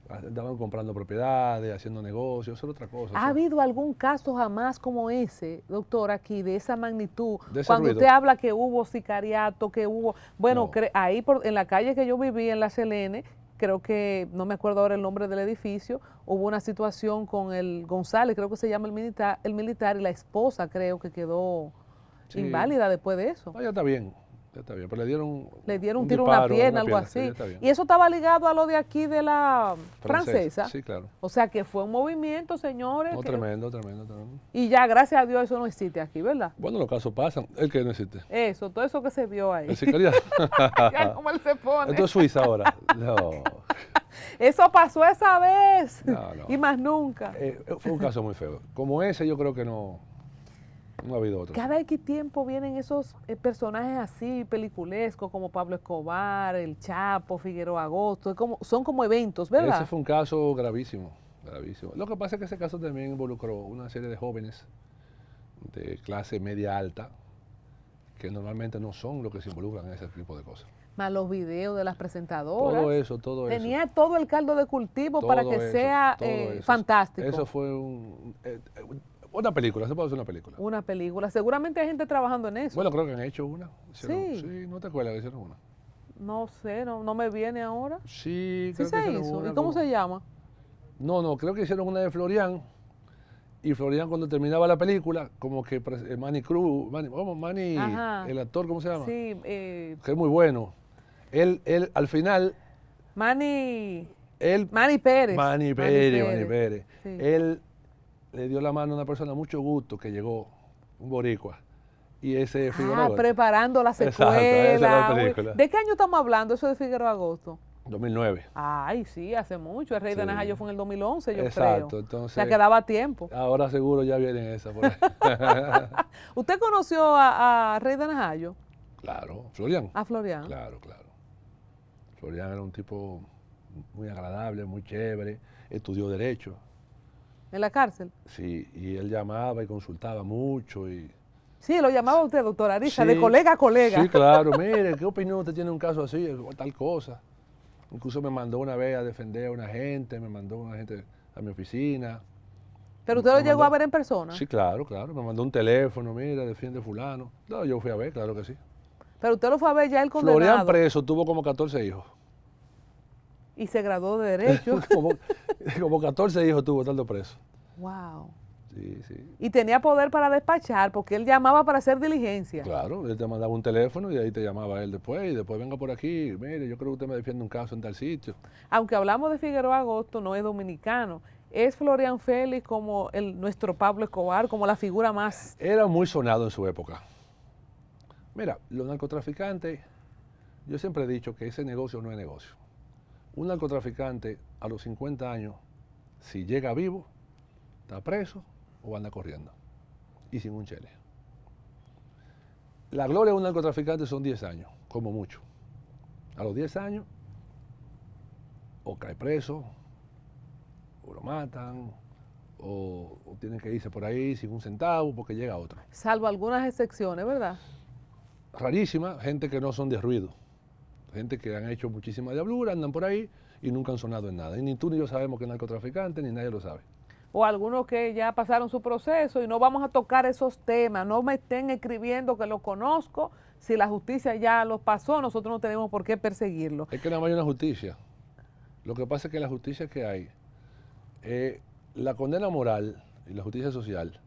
andaban comprando propiedades, haciendo negocios, eso era otra cosa. ¿Ha habido algún caso jamás como ese, doctor, aquí, de esa magnitud? De ese Cuando ruido. usted habla que hubo sicariato, que hubo... Bueno, No. ahí en la calle que yo viví, en la Selene, creo que, no me acuerdo ahora el nombre del edificio, hubo una situación con el González, creo que se llama el militar, y la esposa creo que quedó inválida después de eso. No, ya está bien, pero le dieron un tiro en una pierna, algo así. Sí, ya está bien. Y eso estaba ligado a lo de aquí de la francesa. Sí, claro. O sea que fue un movimiento, señores. No, tremendo. Y ya, gracias a Dios, eso no existe aquí, ¿verdad? Bueno, los casos pasan, el que no existe. Eso, todo eso que se vio ahí. El sicariato. Ya como él se pone. Esto es Suiza ahora. No. Eso pasó esa vez. No. Y más nunca. Fue un caso muy feo. Como ese yo creo que no ha habido otro. Cada X tiempo vienen esos personajes así, peliculescos, como Pablo Escobar, El Chapo, Figueroa Agosto. Son como eventos, ¿verdad? Ese fue un caso gravísimo. Lo que pasa es que ese caso también involucró una serie de jóvenes de clase media alta que normalmente no son los que se involucran en ese tipo de cosas. Más los videos de las presentadoras. Todo eso. Tenía todo el caldo de cultivo para que sea fantástico. Eso fue una película, se puede hacer una película. Una película. Seguramente hay gente trabajando en eso. Bueno, creo que han hecho una. Sí. Sí, ¿no te acuerdas que hicieron una? No sé, no me viene ahora. Sí, creo Sí que se hicieron hizo. una. ¿Y cómo se llama? No, creo que hicieron una de Florian. Y Florian, cuando terminaba la película, como que Manny Cruz, el actor, ¿cómo se llama? Sí. Que es muy bueno. Él al final... Manny Pérez. Manny Pérez. Sí. Él le dio la mano a una persona mucho gusto que llegó, un boricua. Y ese Figueroa Agosto. Preparando la secuela. Exacto, esa es la película. ¿De qué año estamos hablando eso de Figueroa Agosto? 2009. Ay, sí, hace mucho. El Rey de Najayo fue en el 2011, yo creo. Exacto, entonces... O sea, que daba tiempo. Ahora seguro ya vienen esas por ahí. ¿Usted conoció a Rey de Najayo? Claro, Florian. A Florian. Claro. Florian era un tipo muy agradable, muy chévere, estudió Derecho. ¿En la cárcel? Sí, y él llamaba y consultaba mucho. Sí, lo llamaba usted, doctor Ariza, Sí, de colega a colega. Sí, claro, mire, ¿qué opinión usted tiene de un caso así, tal cosa? Incluso me mandó una vez a defender a una gente, me mandó una gente a mi oficina. ¿Pero usted lo llegó a ver en persona? Sí, claro, claro. Me mandó un teléfono, mira, defiende fulano. No, yo fui a ver, claro que sí. Pero usted lo fue a ver ya el condenado. Florian preso tuvo como 14 hijos. Y se graduó de Derecho. como 14 hijos tuvo estando preso. Wow. Sí, sí. Y tenía poder para despachar, porque él llamaba para hacer diligencia. Claro, él te mandaba un teléfono y ahí te llamaba él después. Y después venga por aquí, mire, yo creo que usted me defiende un caso en tal sitio. Aunque hablamos de Figueroa Agosto, no es dominicano. Es Florian Félix como nuestro Pablo Escobar, como la figura más... Era muy sonado en su época. Mira, los narcotraficantes, yo siempre he dicho que ese negocio no es negocio. Un narcotraficante a los 50 años, si llega vivo, está preso o anda corriendo. Y sin un chele. La gloria de un narcotraficante son 10 años, como mucho. A los 10 años, o cae preso, o lo matan, o tienen que irse por ahí sin un centavo porque llega otro. Salvo algunas excepciones, ¿verdad? Rarísima, gente que no son de ruido. Gente que han hecho muchísima diablura, andan por ahí y nunca han sonado en nada. Y ni tú ni yo sabemos que es narcotraficante, ni nadie lo sabe. O algunos que ya pasaron su proceso y no vamos a tocar esos temas. No me estén escribiendo que lo conozco. Si la justicia ya los pasó, nosotros no tenemos por qué perseguirlo. Es que nada más hay una justicia. Lo que pasa es que la justicia que hay, la condena moral y la justicia social,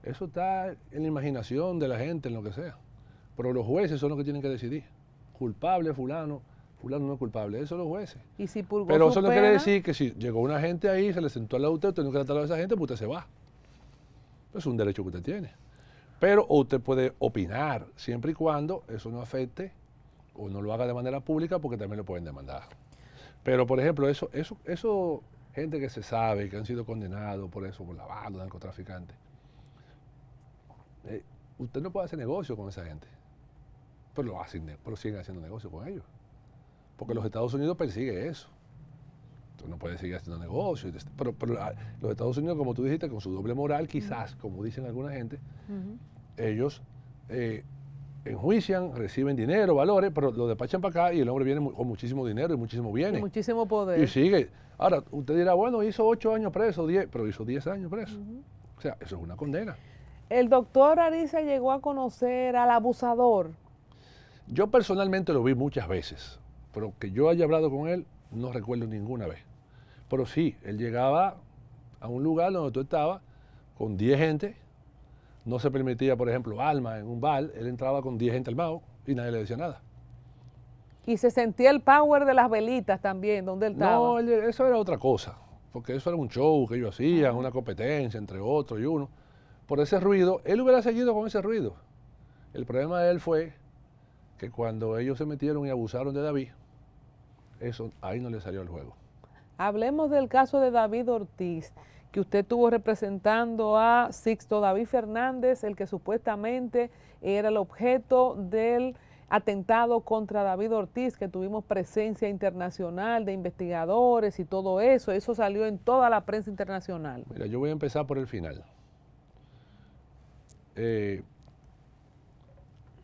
eso está en la imaginación de la gente, en lo que sea. Pero los jueces son los que tienen que decidir. Culpable, fulano no es culpable, eso son los jueces. Y si purgó Pero su eso no pena, quiere decir que si llegó una gente ahí, se le sentó al lado de usted no quiere tratar a esa gente, pues usted se va. Es un derecho que usted tiene. Pero usted puede opinar, siempre y cuando eso no afecte o no lo haga de manera pública, porque también lo pueden demandar. Pero, por ejemplo, eso gente que se sabe, que han sido condenados por eso, por lavado, narcotraficantes, usted no puede hacer negocio con esa gente. Pero siguen haciendo negocio con ellos. Porque los Estados Unidos persiguen eso. Tú no puedes seguir haciendo negocio. Pero los Estados Unidos, como tú dijiste, con su doble moral, quizás, como dicen alguna gente, ellos enjuician, reciben dinero, valores, pero lo despachan para acá y el hombre viene con muchísimo dinero y muchísimo bienes. y muchísimo poder. Y sigue. Ahora, usted dirá, bueno, hizo 8 años preso, 10, pero hizo 10 años preso. O sea, eso es una condena. El doctor Ariza llegó a conocer al abusador. Yo personalmente lo vi muchas veces, pero que yo haya hablado con él, no recuerdo ninguna vez. Pero sí, él llegaba a un lugar donde tú estabas con 10 gente, no se permitía, por ejemplo, alma en un bar, él entraba con 10 gente armado y nadie le decía nada. Y se sentía el power de las velitas también, donde él estaba. No, eso era otra cosa, porque eso era un show que ellos hacían, una competencia entre otros y uno. Por ese ruido, él hubiera seguido con ese ruido. El problema de él fue que cuando ellos se metieron y abusaron de David, eso ahí no le salió al juego. Hablemos del caso de David Ortiz, que usted estuvo representando a Sixto David Fernández, el que supuestamente era el objeto del atentado contra David Ortiz, que tuvimos presencia internacional de investigadores y todo eso. Eso salió en toda la prensa internacional. Mira, yo voy a empezar por el final.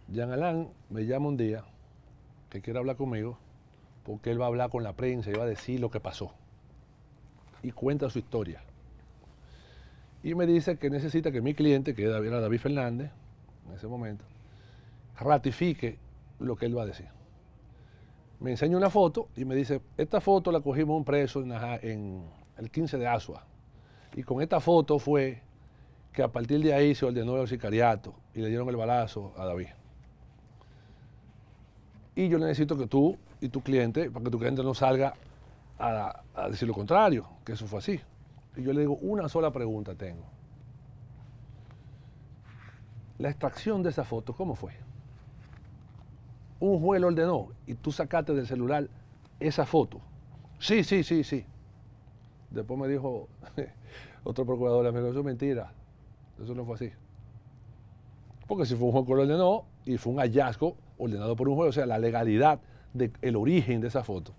Jean Alain me llama un día que quiere hablar conmigo porque él va a hablar con la prensa y va a decir lo que pasó. Y cuenta su historia. Y me dice que necesita que mi cliente, que era David Fernández, en ese momento, ratifique lo que él va a decir. Me enseña una foto y me dice, esta foto la cogimos un preso en el 15 de Asua. Y con esta foto fue que a partir de ahí se ordenó el sicariato y le dieron el balazo a David. Y yo necesito que tú y tu cliente, para que tu cliente no salga a decir lo contrario, que eso fue así. Y yo le digo, una sola pregunta tengo. La extracción de esa foto, ¿cómo fue? Un juez lo ordenó y tú sacaste del celular esa foto. Sí. Después me dijo otro procurador, amigo, eso es mentira. Eso no fue así. Porque si fue un juez que lo ordenó y fue un hallazgo ordenado por un juez, o sea, la legalidad del origen de esa foto.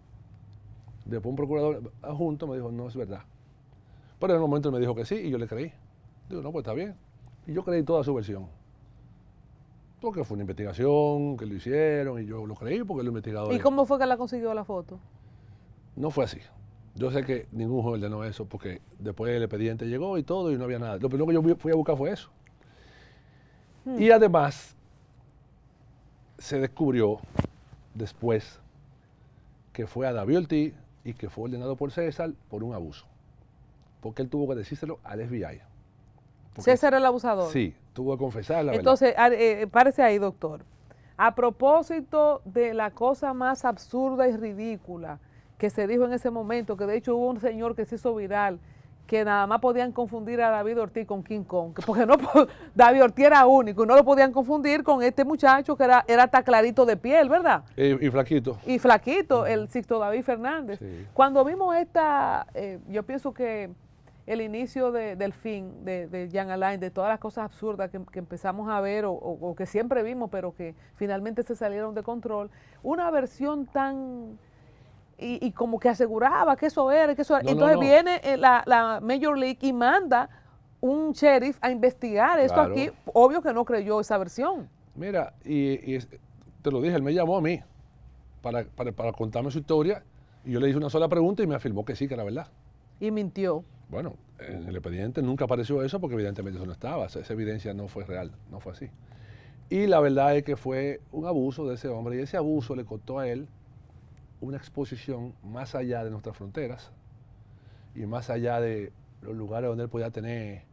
Después un procurador adjunto me dijo, no es verdad. Pero en el momento me dijo que sí y yo le creí. Digo, no, pues está bien. Y yo creí toda su versión. Porque fue una investigación que lo hicieron y yo lo creí porque lo investigador. ¿Y cómo fue que la consiguió la foto? No fue así. Yo sé que ningún juez ordenó eso porque después el expediente llegó y todo y no había nada. Lo primero que yo fui a buscar fue eso. Y además se descubrió después que fue a David Ortiz y que fue ordenado por César por un abuso. Porque él tuvo que decírselo al FBI. César el abusador. Sí, tuvo que confesar la Entonces, párese ahí, doctor. A propósito de la cosa más absurda y ridícula que se dijo en ese momento, que de hecho hubo un señor que se hizo viral, que nada más podían confundir a David Ortiz con King Kong, porque no, David Ortiz era único, y no lo podían confundir con este muchacho que era hasta clarito de piel, ¿verdad? Y flaquito. Y flaquito, el Sixto David Fernández. Sí. Cuando vimos yo pienso que el inicio del fin de Jean Alain, de todas las cosas absurdas que empezamos a ver o que siempre vimos, pero que finalmente se salieron de control, una versión tan... Y como que aseguraba que eso era, que eso era. Entonces viene la Major League y manda un sheriff a investigar esto aquí. Obvio que no creyó esa versión. Mira, y te lo dije, él me llamó a mí para contarme su historia y yo le hice una sola pregunta y me afirmó que sí, que era verdad. Y mintió. Bueno, en el expediente nunca apareció eso porque evidentemente eso no estaba, esa evidencia no fue real, no fue así. Y la verdad es que fue un abuso de ese hombre y ese abuso le costó a él una exposición más allá de nuestras fronteras y más allá de los lugares donde él podía tener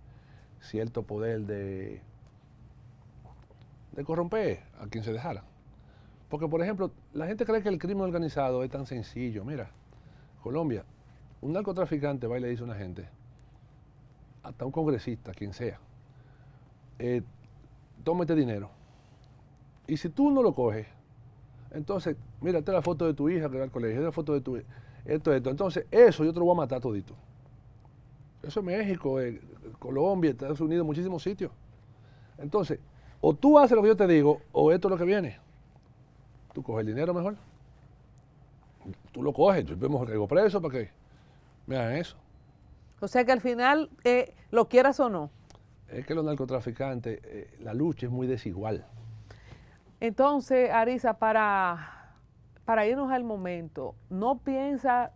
cierto poder de corromper a quien se dejara. Porque, por ejemplo, la gente cree que el crimen organizado es tan sencillo. Mira, Colombia, un narcotraficante va y le dice a una gente, hasta un congresista, quien sea, tómate dinero. Y si tú no lo coges, entonces, mira, esta es la foto de tu hija que va al colegio, esta es la foto de tu esto. Entonces, eso yo te lo voy a matar todito. Eso es México, Colombia, Estados Unidos, muchísimos sitios. Entonces, o tú haces lo que yo te digo, o esto es lo que viene. Tú coges el dinero mejor. Tú lo coges, yo mejor caigo preso para que me hagan eso. O sea que al final, lo quieras o no. Es que los narcotraficantes, la lucha es muy desigual. Entonces, Arisa, para irnos al momento, ¿no piensa,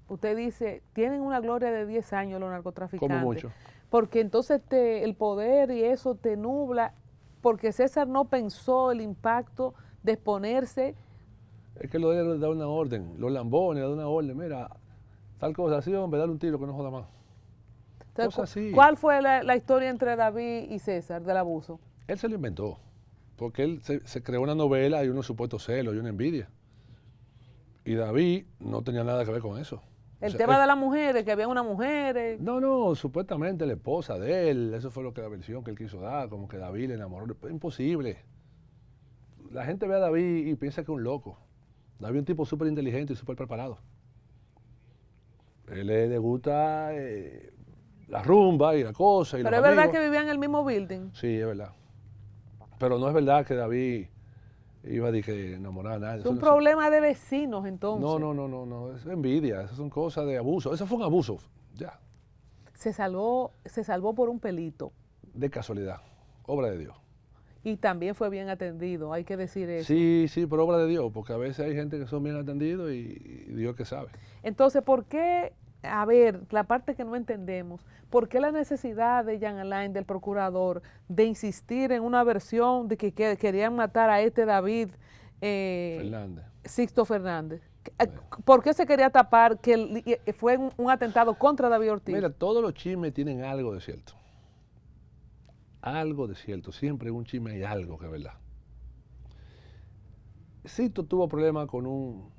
usted dice, tienen una gloria de 10 años los narcotraficantes? Como mucho. Porque entonces el poder y eso te nubla, porque César no pensó el impacto de exponerse. Es que lo de él da una orden, los lambones da una orden, mira, tal cosa así, hombre, dale un tiro que no joda más. Entonces, cosas así. ¿cuál fue la historia entre David y César del abuso? Él se lo inventó. Porque él se creó una novela y unos supuestos celos y una envidia. Y David no tenía nada que ver con eso. El tema de las mujeres, que había unas mujeres. No, supuestamente la esposa de él, eso fue la versión que él quiso dar, como que David le enamoró. Es imposible. La gente ve a David y piensa que es un loco. David es un tipo súper inteligente y súper preparado. Él le gusta la rumba y la cosa. Pero es verdad que vivían en el mismo building. Sí, es verdad. Pero no es verdad que David iba a enamorar a nadie. Es un problema de vecinos, entonces. No, es envidia, esas son cosas de abuso. Eso fue un abuso, ya. Se salvó por un pelito. De casualidad, obra de Dios. Y también fue bien atendido, hay que decir eso. Sí, por obra de Dios, porque a veces hay gente que son bien atendidos y Dios que sabe. Entonces, ¿por qué, a ver, la parte que no entendemos, por qué la necesidad de Jean Alain, del procurador, de insistir en una versión de que querían matar a este David Sixto Fernández? ¿Por qué se quería tapar que fue un atentado contra David Ortiz? Mira, todos los chismes tienen algo de cierto. Algo de cierto. Siempre en un chisme hay algo que es verdad. Sixto tuvo problemas con un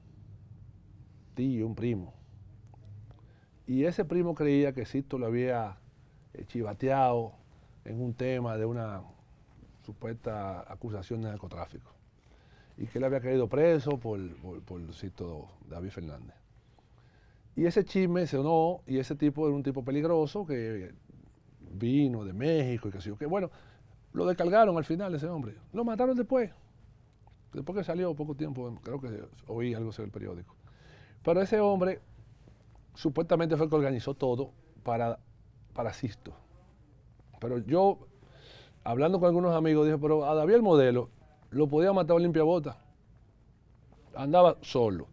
tío, un primo. Y ese primo creía que Sixto lo había chivateado en un tema de una supuesta acusación de narcotráfico. Y que él había caído preso por Sixto David Fernández. Y ese chisme sonó, y ese tipo era un tipo peligroso que vino de México y que sé yo qué. Bueno, lo descargaron al final ese hombre. Lo mataron después. Después que salió, poco tiempo, creo que oí algo sobre el periódico. Pero ese hombre supuestamente fue el que organizó todo para Sixto. Pero yo, hablando con algunos amigos, dije, pero a David el modelo lo podía matar a limpia bota. Andaba solo.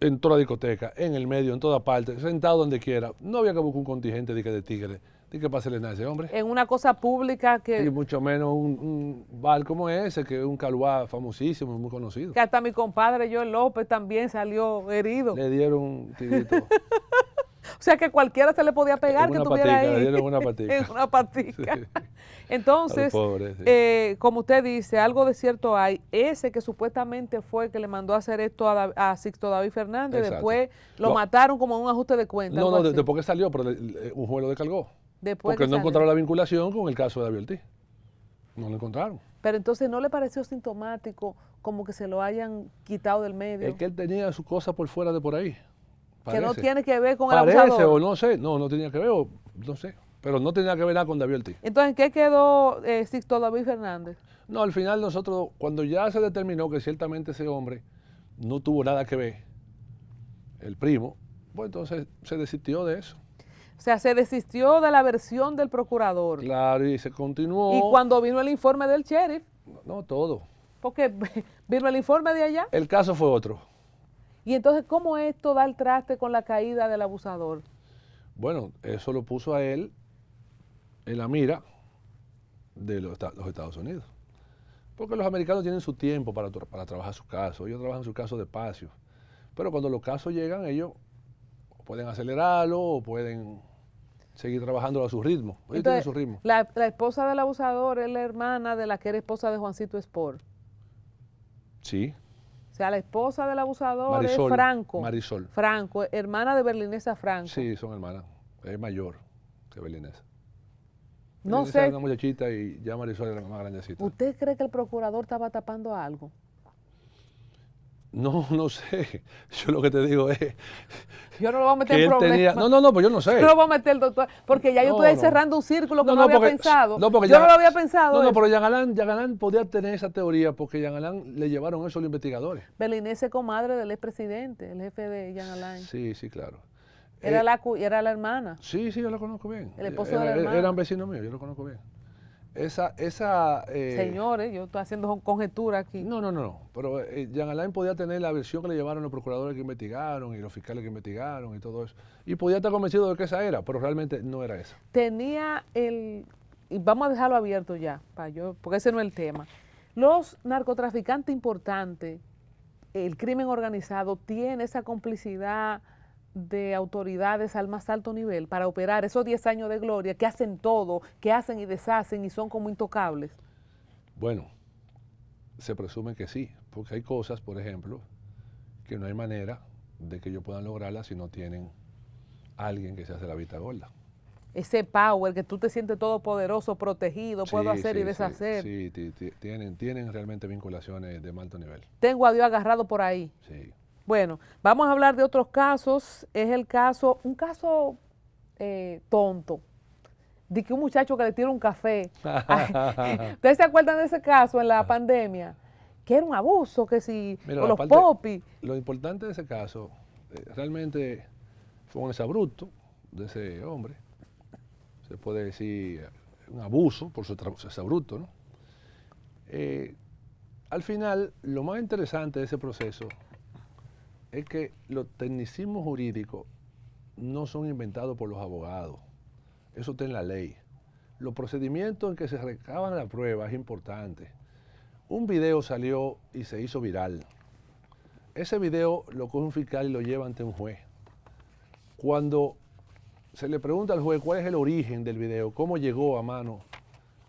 en toda la discoteca, en el medio, en toda parte, sentado donde quiera. No había que buscar un contingente de tigres, de que pase nada a ese hombre. En una cosa pública Y mucho menos un bar como ese, que es un caluá famosísimo, muy conocido. que hasta mi compadre Joel López también salió herido. Le dieron un tirito. O sea que cualquiera se le podía pegar que estuviera patica, ahí. le dieron una patica. En una patica. Sí. Entonces, Pobre, sí. como usted dice, algo de cierto hay. Ese que supuestamente fue que le mandó a hacer esto a Sixto David Fernández, Exacto. después lo mataron como un ajuste de cuenta. No, después que salió, pero un juez lo descargó. Después porque no encontraron la vinculación con el caso de David Ortiz. No lo encontraron. Pero entonces, ¿no le pareció sintomático como que se lo hayan quitado del medio? Es que él tenía sus cosas por fuera de por ahí. Parece. Que no tiene que ver con Parece, el abusador. O no sé, no tenía que ver, o no sé. Pero no tenía que ver nada con David Ortiz. Entonces, ¿en qué quedó Sixto David Fernández? No, al final nosotros, cuando ya se determinó que ciertamente ese hombre no tuvo nada que ver, el primo, pues entonces se desistió de eso. O sea, se desistió de la versión del procurador. Claro, y se continuó. Y cuando vino el informe del sheriff. No, todo. Porque vino el informe de allá. El caso fue otro. Y entonces, ¿cómo esto da el traste con la caída del abusador? Bueno, eso lo puso a él en la mira de los Estados Unidos. Porque los americanos tienen su tiempo para trabajar sus casos. Ellos trabajan sus casos despacio. Pero cuando los casos llegan, ellos pueden acelerarlo o pueden seguir trabajando a su ritmo. Ellos tienen su ritmo. La esposa del abusador es la hermana de la que era esposa de Juancito Espor. Sí. O sea, la esposa del abusador Marisol, es Franco. Marisol. Franco, hermana de Berlinesa Franco. Sí, son hermanas. Es mayor que Berlinesa. No Berlinesa sé. era una muchachita y ya Marisol era más grandecita. ¿Usted cree que el procurador estaba tapando algo? No sé. Yo lo que te digo es... Yo no lo voy a meter en problemas. Pues yo no sé. Yo no lo voy a meter, doctor, porque ya yo estoy cerrando un círculo que no había pensado. No, porque yo no lo había pensado. No, pero Jean Alain podía tener esa teoría porque Jean Alain le llevaron eso a los investigadores. Berlinesa es comadre del expresidente, el jefe de Jean Alain. Sí, claro. Era la hermana. Sí, yo la conozco bien. El esposo de la hermana. Eran vecinos míos, yo lo conozco bien. Señores, yo estoy haciendo conjetura aquí. No. Pero Jean Alain podía tener la versión que le llevaron los procuradores que investigaron y los fiscales que investigaron y todo eso. Y podía estar convencido de que esa era, pero realmente no era esa. Tenía y vamos a dejarlo abierto ya, porque ese no es el tema. Los narcotraficantes importantes, el crimen organizado, tiene esa complicidad de autoridades al más alto nivel para operar esos 10 años de gloria, que hacen todo, que hacen y deshacen y son como intocables. Bueno, se presume que sí, porque hay cosas, por ejemplo, que no hay manera de que ellos puedan lograrlas si no tienen alguien que se hace la vista gorda. Ese power, que tú te sientes todopoderoso, protegido, puedo hacer y deshacer. Sí, tienen realmente vinculaciones de alto nivel. Tengo a Dios agarrado por ahí. Sí. Bueno, vamos a hablar de otros casos. Es un caso tonto, de que un muchacho que le tira un café. ¿Ustedes se acuerdan de ese caso en la pandemia? Que era un abuso, que si, Mira, o los popis. Lo importante de ese caso, realmente fue un exabrupto de ese hombre. Se puede decir un abuso por su exabrupto, ¿no? Al final, lo más interesante de ese proceso es que los tecnicismos jurídicos no son inventados por los abogados. Eso está en la ley. Los procedimientos en que se recaban las pruebas es importante. Un video salió y se hizo viral. Ese video lo coge un fiscal y lo lleva ante un juez. Cuando se le pregunta al juez cuál es el origen del video, cómo llegó a mano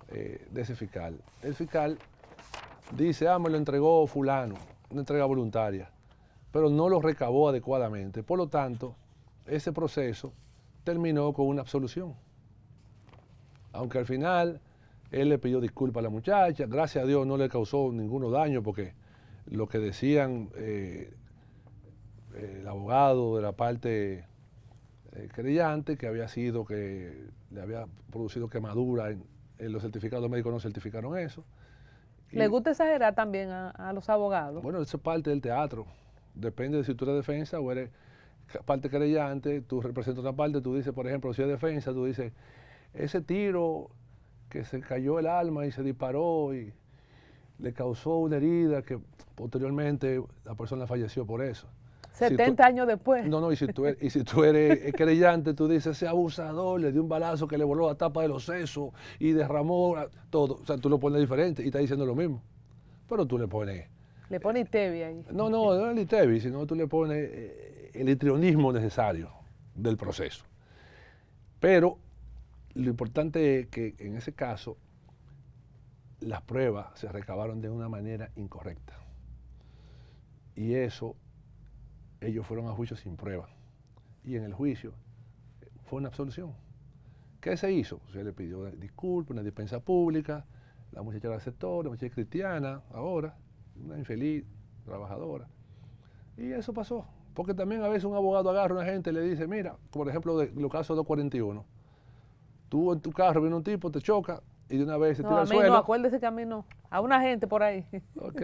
de ese fiscal, el fiscal dice, me lo entregó fulano, una entrega voluntaria, pero no lo recabó adecuadamente. Por lo tanto, ese proceso terminó con una absolución. Aunque al final él le pidió disculpas a la muchacha, gracias a Dios no le causó ningún daño porque lo que decían el abogado de la parte creyente, que había sido que le había producido quemadura en los certificados médicos, no certificaron eso. ¿Le gusta exagerar también a los abogados? Bueno, eso es parte del teatro. Depende de si tú eres defensa o eres parte creyente, tú representas una parte, tú dices, por ejemplo, si es defensa, tú dices, ese tiro que se cayó el alma y se disparó y le causó una herida que posteriormente la persona falleció por eso. 70 años después. No, y si tú eres creyente, tú dices, ese abusador le dio un balazo que le voló la tapa de los sesos y derramó todo. O sea, tú lo pones diferente y está diciendo lo mismo. Pero tú le pones... Le pone Itevi ahí. No es el Itevi, sino tú le pones el histrionismo necesario del proceso. Pero lo importante es que en ese caso las pruebas se recabaron de una manera incorrecta. Y eso, ellos fueron a juicio sin prueba. Y en el juicio fue una absolución. ¿Qué se hizo? Se le pidió disculpas, una dispensa pública, la muchacha la aceptó, la muchacha es cristiana ahora, una infeliz, trabajadora. Y eso pasó. Porque también a veces un abogado agarra a una gente y le dice, mira, por ejemplo, de los casos 241, tú en tu carro viene un tipo, te choca y de una vez se tira al suelo. No, acuérdese que a mí no. A una gente por ahí. Ok.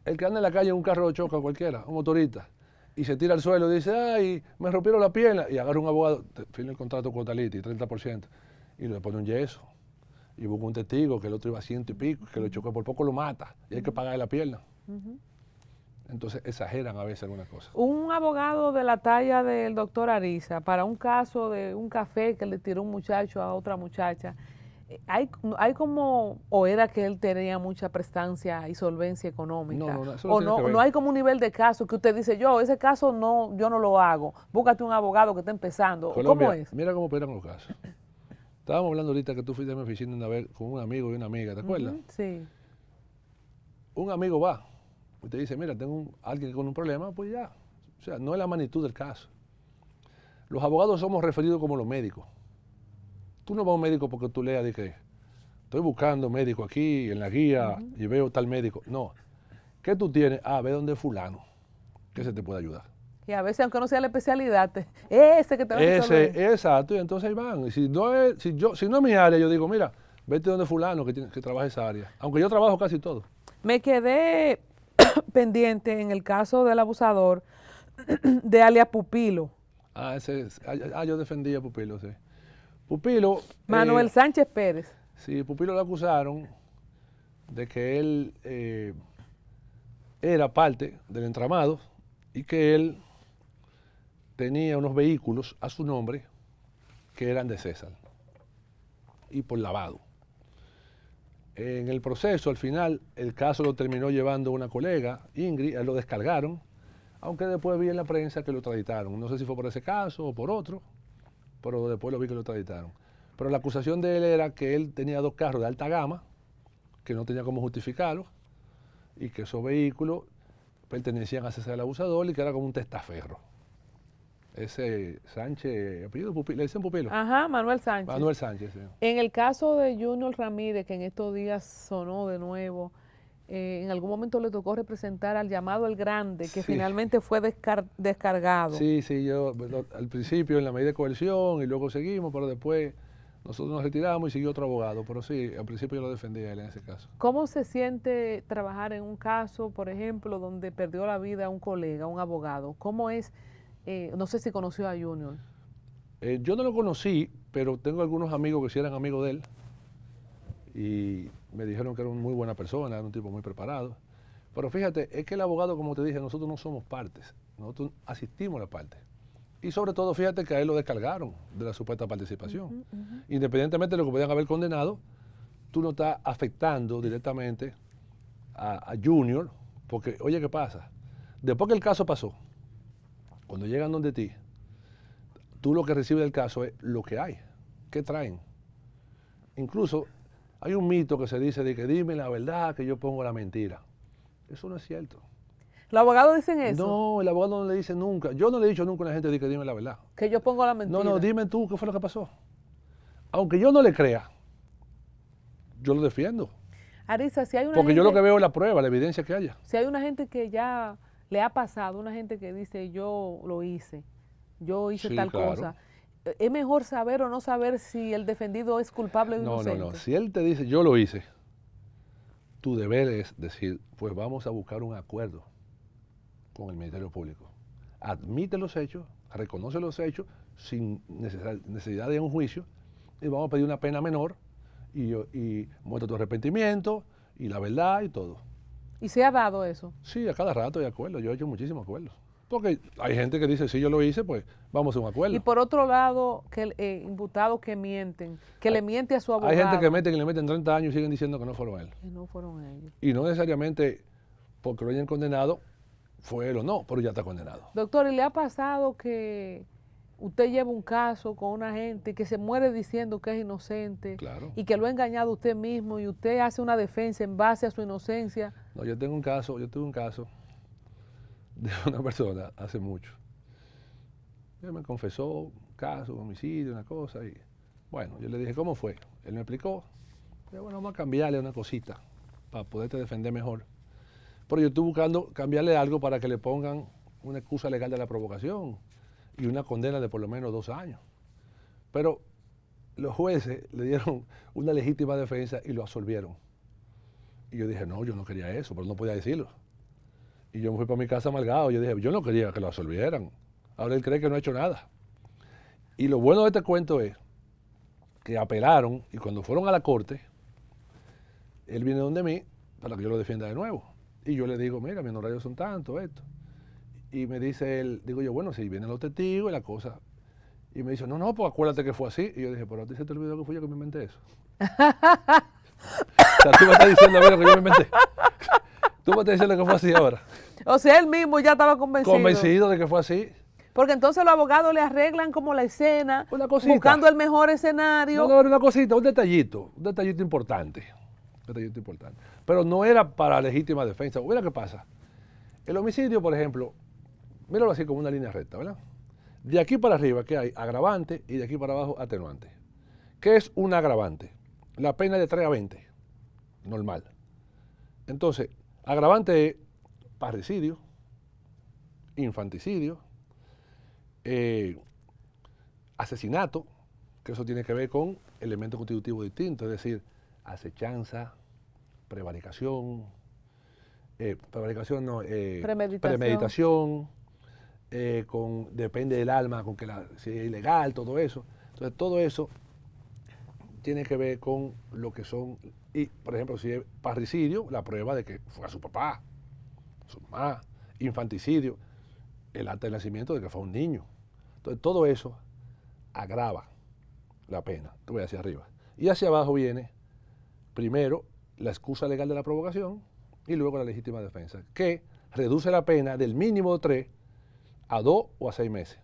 El que anda en la calle en un carro lo choca a cualquiera, un motorista, y se tira al suelo y dice, ay, me rompieron la pierna, y agarra un abogado, firma el contrato con Taliti, 30%, y le pone un yeso, y busca un testigo, que el otro iba a 100 y pico, que lo chocó, por poco lo mata, y hay que pagarle la pierna. Entonces exageran a veces algunas cosas. Un abogado de la talla del doctor Ariza, para un caso de un café que le tiró un muchacho a otra muchacha, hay como, o era que él tenía mucha prestancia y solvencia económica, o no hay como un nivel de caso que usted dice, ese caso no, yo no lo hago, búscate un abogado que esté empezando. Colombia, ¿Cómo es? Mira cómo operan los casos. Estábamos hablando ahorita que tú fuiste a mi oficina una vez con un amigo y una amiga, ¿te acuerdas? Sí. Un amigo va, y te dice, mira, tengo alguien con un problema, pues ya. O sea, no es la magnitud del caso. Los abogados somos referidos como los médicos. Tú no vas a un médico porque tú leas de que estoy buscando médico aquí en la guía y veo tal médico. No. ¿Qué tú tienes? Ve dónde es fulano, que se te puede ayudar. Y a veces, aunque no sea la especialidad, ese que te va a resolver. Exacto, y entonces ahí van. Y si no es mi área, yo digo, mira, vete donde fulano que trabaja esa área. Aunque yo trabajo casi todo. Me quedé pendiente en el caso del abusador de alias Pupilo. Yo defendía a Pupilo, sí. Pupilo... Manuel Sánchez Pérez. Sí, Pupilo lo acusaron de que él era parte del entramado y que él tenía unos vehículos a su nombre que eran de César y por lavado. En el proceso, al final, el caso lo terminó llevando una colega, Ingrid, lo descargaron, aunque después vi en la prensa que lo extraditaron. No sé si fue por ese caso o por otro, pero después lo vi que lo extraditaron. Pero la acusación de él era que él tenía 2 carros de alta gama, que no tenía cómo justificarlos, y que esos vehículos pertenecían a César el abusador y que era como un testaferro. Ese Sánchez, apellido Pupilo, le dicen Pupilo. Ajá, Manuel Sánchez. Manuel Sánchez, sí. En el caso de Junior Ramírez, que en estos días sonó de nuevo, en algún momento le tocó representar al llamado El Grande, que finalmente fue descargado. Sí, yo al principio en la medida de coerción y luego seguimos, pero después nosotros nos retiramos y siguió otro abogado. Pero sí, al principio yo lo defendía a él en ese caso. ¿Cómo se siente trabajar en un caso, por ejemplo, donde perdió la vida un colega, un abogado? ¿Cómo es? No sé si conoció a Junior. Yo no lo conocí, pero tengo algunos amigos que sí eran amigos de él y me dijeron que era una muy buena persona, era un tipo muy preparado. Pero fíjate, es que el abogado, como te dije, nosotros no somos partes, nosotros asistimos a la parte. Y sobre todo, fíjate que a él lo descargaron de la supuesta participación. Independientemente de lo que podían haber condenado, tú no estás afectando directamente a Junior, porque, oye, ¿qué pasa? Después que el caso pasó, cuando llegan donde ti, tú lo que recibes del caso es lo que hay, qué traen. Incluso hay un mito que se dice de que dime la verdad, que yo pongo la mentira. Eso no es cierto. ¿Los abogados dicen eso? No, el abogado no le dice nunca. Yo no le he dicho nunca a la gente de que dime la verdad. Que yo pongo la mentira. No, dime tú qué fue lo que pasó. Aunque yo no le crea, yo lo defiendo. Ariza, si hay una Porque gente, yo lo que veo es la prueba, la evidencia que haya. Si hay una gente que ya le ha pasado, una gente que dice yo lo hice, yo hice Sí, tal claro. cosa, ¿es mejor saber o no saber si el defendido es culpable o inocente? No. Si él te dice yo lo hice, tu deber es decir, pues vamos a buscar un acuerdo con el Ministerio Público. Admite los hechos, reconoce los hechos sin necesidad de un juicio y vamos a pedir una pena menor y muestra tu arrepentimiento y la verdad y todo. ¿Y se ha dado eso? Sí, a cada rato hay acuerdos. Yo he hecho muchísimos acuerdos. Porque hay gente que dice, si yo lo hice, pues vamos a un acuerdo. Y por otro lado, que imputados que mienten, que le miente a su abogado. Hay gente que le meten 30 años y siguen diciendo que no fueron él. Que no fueron ellos. Y no necesariamente porque lo hayan condenado, fue él o no, pero ya está condenado. Doctor, ¿y le ha pasado que usted lleva un caso con una gente que se muere diciendo que es inocente? Claro. Y que lo ha engañado usted mismo y usted hace una defensa en base a su inocencia? No, yo tuve un caso de una persona hace mucho. Él me confesó un caso, un homicidio, una cosa, y bueno, yo le dije, ¿cómo fue? Él me explicó. Yo, bueno, vamos a cambiarle una cosita para poderte defender mejor. Pero yo estoy buscando cambiarle algo para que le pongan una excusa legal de la provocación y una condena de por lo menos 2 años. Pero los jueces le dieron una legítima defensa y lo absolvieron. Y yo dije, no, yo no quería eso, pero no podía decirlo. Y yo me fui para mi casa amargado. Yo dije, yo no quería que lo absolvieran. Ahora él cree que no ha hecho nada. Y lo bueno de este cuento es que apelaron y cuando fueron a la corte, él viene donde mí para que yo lo defienda de nuevo. Y yo le digo, mira, mis honorarios son tanto, esto. Y me dice él, digo yo, bueno, si vienen los testigos y la cosa. Y me dice, no, pues acuérdate que fue así. Y yo dije, pero a ti se te olvidó que fui yo que me inventé eso. O sea, tú me estás diciendo a mí lo que yo me inventé. Tú me estás diciendo que fue así ahora. O sea, él mismo ya estaba convencido. Convencido de que fue así. Porque entonces los abogados le arreglan como la escena, Una cosita. buscando el mejor escenario. No, una cosita, un detallito importante. Un detallito importante. Pero no era para legítima defensa. Mira qué pasa. El homicidio, por ejemplo, míralo así como una línea recta, ¿verdad? De aquí para arriba, ¿qué hay? Agravante y de aquí para abajo, atenuante. ¿Qué es un agravante? La pena de 3 a 20, normal. Entonces, agravante es parricidio, infanticidio, asesinato, que eso tiene que ver con elementos constitutivos distintos, es decir, acechanza, prevaricación, premeditación, depende del alma, con que si es ilegal, todo eso. Entonces, todo eso tiene que ver con lo que son, y por ejemplo, si es parricidio, la prueba de que fue a su papá, a su mamá, infanticidio, el acta de nacimiento de que fue un niño. Entonces, todo eso agrava la pena. Te voy hacia arriba. Y hacia abajo viene, primero, la excusa legal de la provocación y luego la legítima defensa, que reduce la pena del mínimo de 3 a 2 o a 6 meses.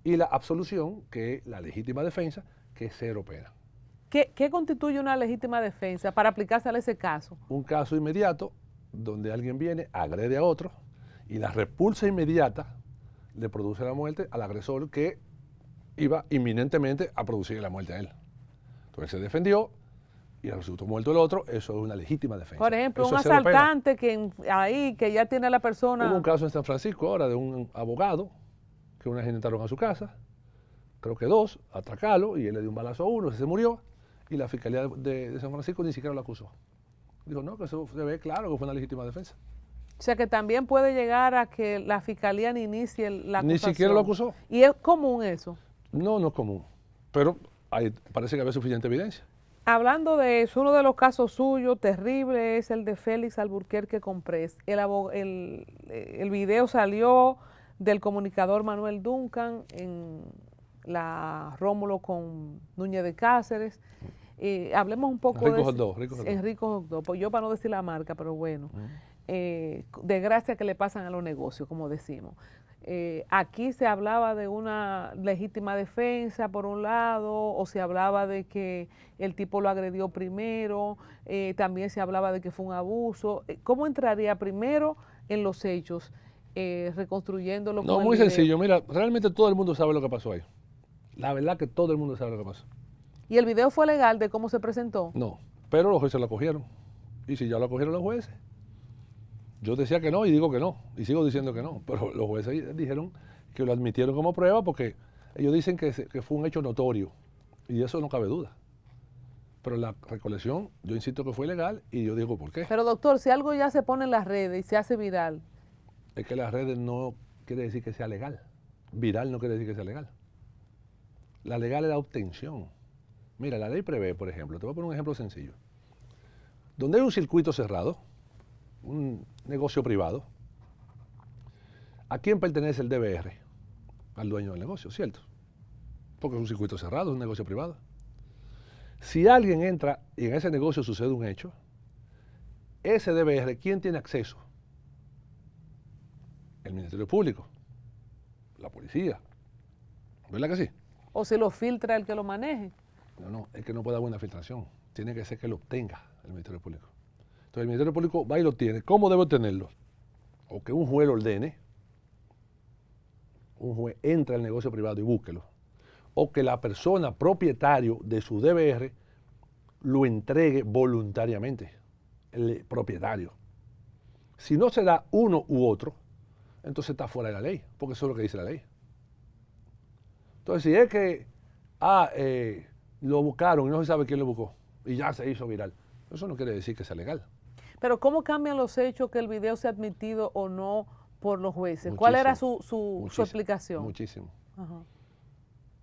Y la absolución, que es la legítima defensa, que es 0 pena. ¿Qué constituye una legítima defensa para aplicársele a ese caso? Un caso inmediato donde alguien viene, agrede a otro y la repulsa inmediata le produce la muerte al agresor que iba inminentemente a producir la muerte a él. Entonces se defendió y resultó muerto el otro, eso es una legítima defensa. Por ejemplo, eso un asaltante que ya tiene a la persona... Hubo un caso en San Francisco ahora de un abogado que una gente entraron a su casa, creo que 2, a atracarlo y él le dio un balazo a uno, se murió y la Fiscalía de San Francisco ni siquiera lo acusó. Dijo, no, que eso se ve claro que fue una legítima defensa. O sea, que también puede llegar a que la Fiscalía ni inicie la acusación. Ni siquiera lo acusó. ¿Y es común eso? No, no es común, pero parece que había suficiente evidencia. Hablando de eso, uno de los casos suyos terrible es el de Félix Alburquerque Comprés. El video salió del comunicador Manuel Duncan en la Rómulo con Núñez de Cáceres. Hablemos un poco Rico de... Hot Dog. Enrico Hot Dog. Pues yo para no decir la marca, pero bueno. Desgracia que le pasan a los negocios, como decimos. Aquí se hablaba de una legítima defensa por un lado, o se hablaba de que el tipo lo agredió primero, también se hablaba de que fue un abuso. ¿Cómo entraría primero en los hechos, reconstruyéndolo? No, muy sencillo. Mira, realmente todo el mundo sabe lo que pasó ahí. La verdad que todo el mundo sabe lo que pasó. ¿Y el video fue legal de cómo se presentó? No, pero los jueces lo cogieron. Y si ya lo cogieron los jueces, yo decía que no y digo que no, y sigo diciendo que no, pero los jueces dijeron que lo admitieron como prueba porque ellos dicen que fue un hecho notorio, y de eso no cabe duda. Pero la recolección, yo insisto que fue ilegal, y yo digo por qué. Pero doctor, si algo ya se pone en las redes y se hace viral. Es que las redes no quiere decir que sea legal. Viral no quiere decir que sea legal. La legal es la obtención. Mira, la ley prevé, por ejemplo, te voy a poner un ejemplo sencillo. Donde hay un circuito cerrado, un negocio privado. ¿A quién pertenece el DVR? Al dueño del negocio, ¿cierto? Porque es un circuito cerrado, es un negocio privado. Si alguien entra y en ese negocio sucede un hecho, ese DVR, ¿quién tiene acceso? El Ministerio Público, la policía. ¿Verdad que sí? O si lo filtra el que lo maneje. No, es que no puede haber una filtración. Tiene que ser que lo obtenga el Ministerio Público. Entonces el Ministerio Público va y lo tiene. ¿Cómo debe obtenerlo? O que un juez lo ordene, un juez entra al negocio privado y búsquelo, o que la persona propietario de su DVR lo entregue voluntariamente, el propietario. Si no se da uno u otro, entonces está fuera de la ley, porque eso es lo que dice la ley. Entonces, si es que lo buscaron y no se sabe quién lo buscó, y ya se hizo viral, eso no quiere decir que sea legal. Pero ¿cómo cambian los hechos que el video sea admitido o no por los jueces? ¿Cuál era su explicación? Muchísimo. Ajá.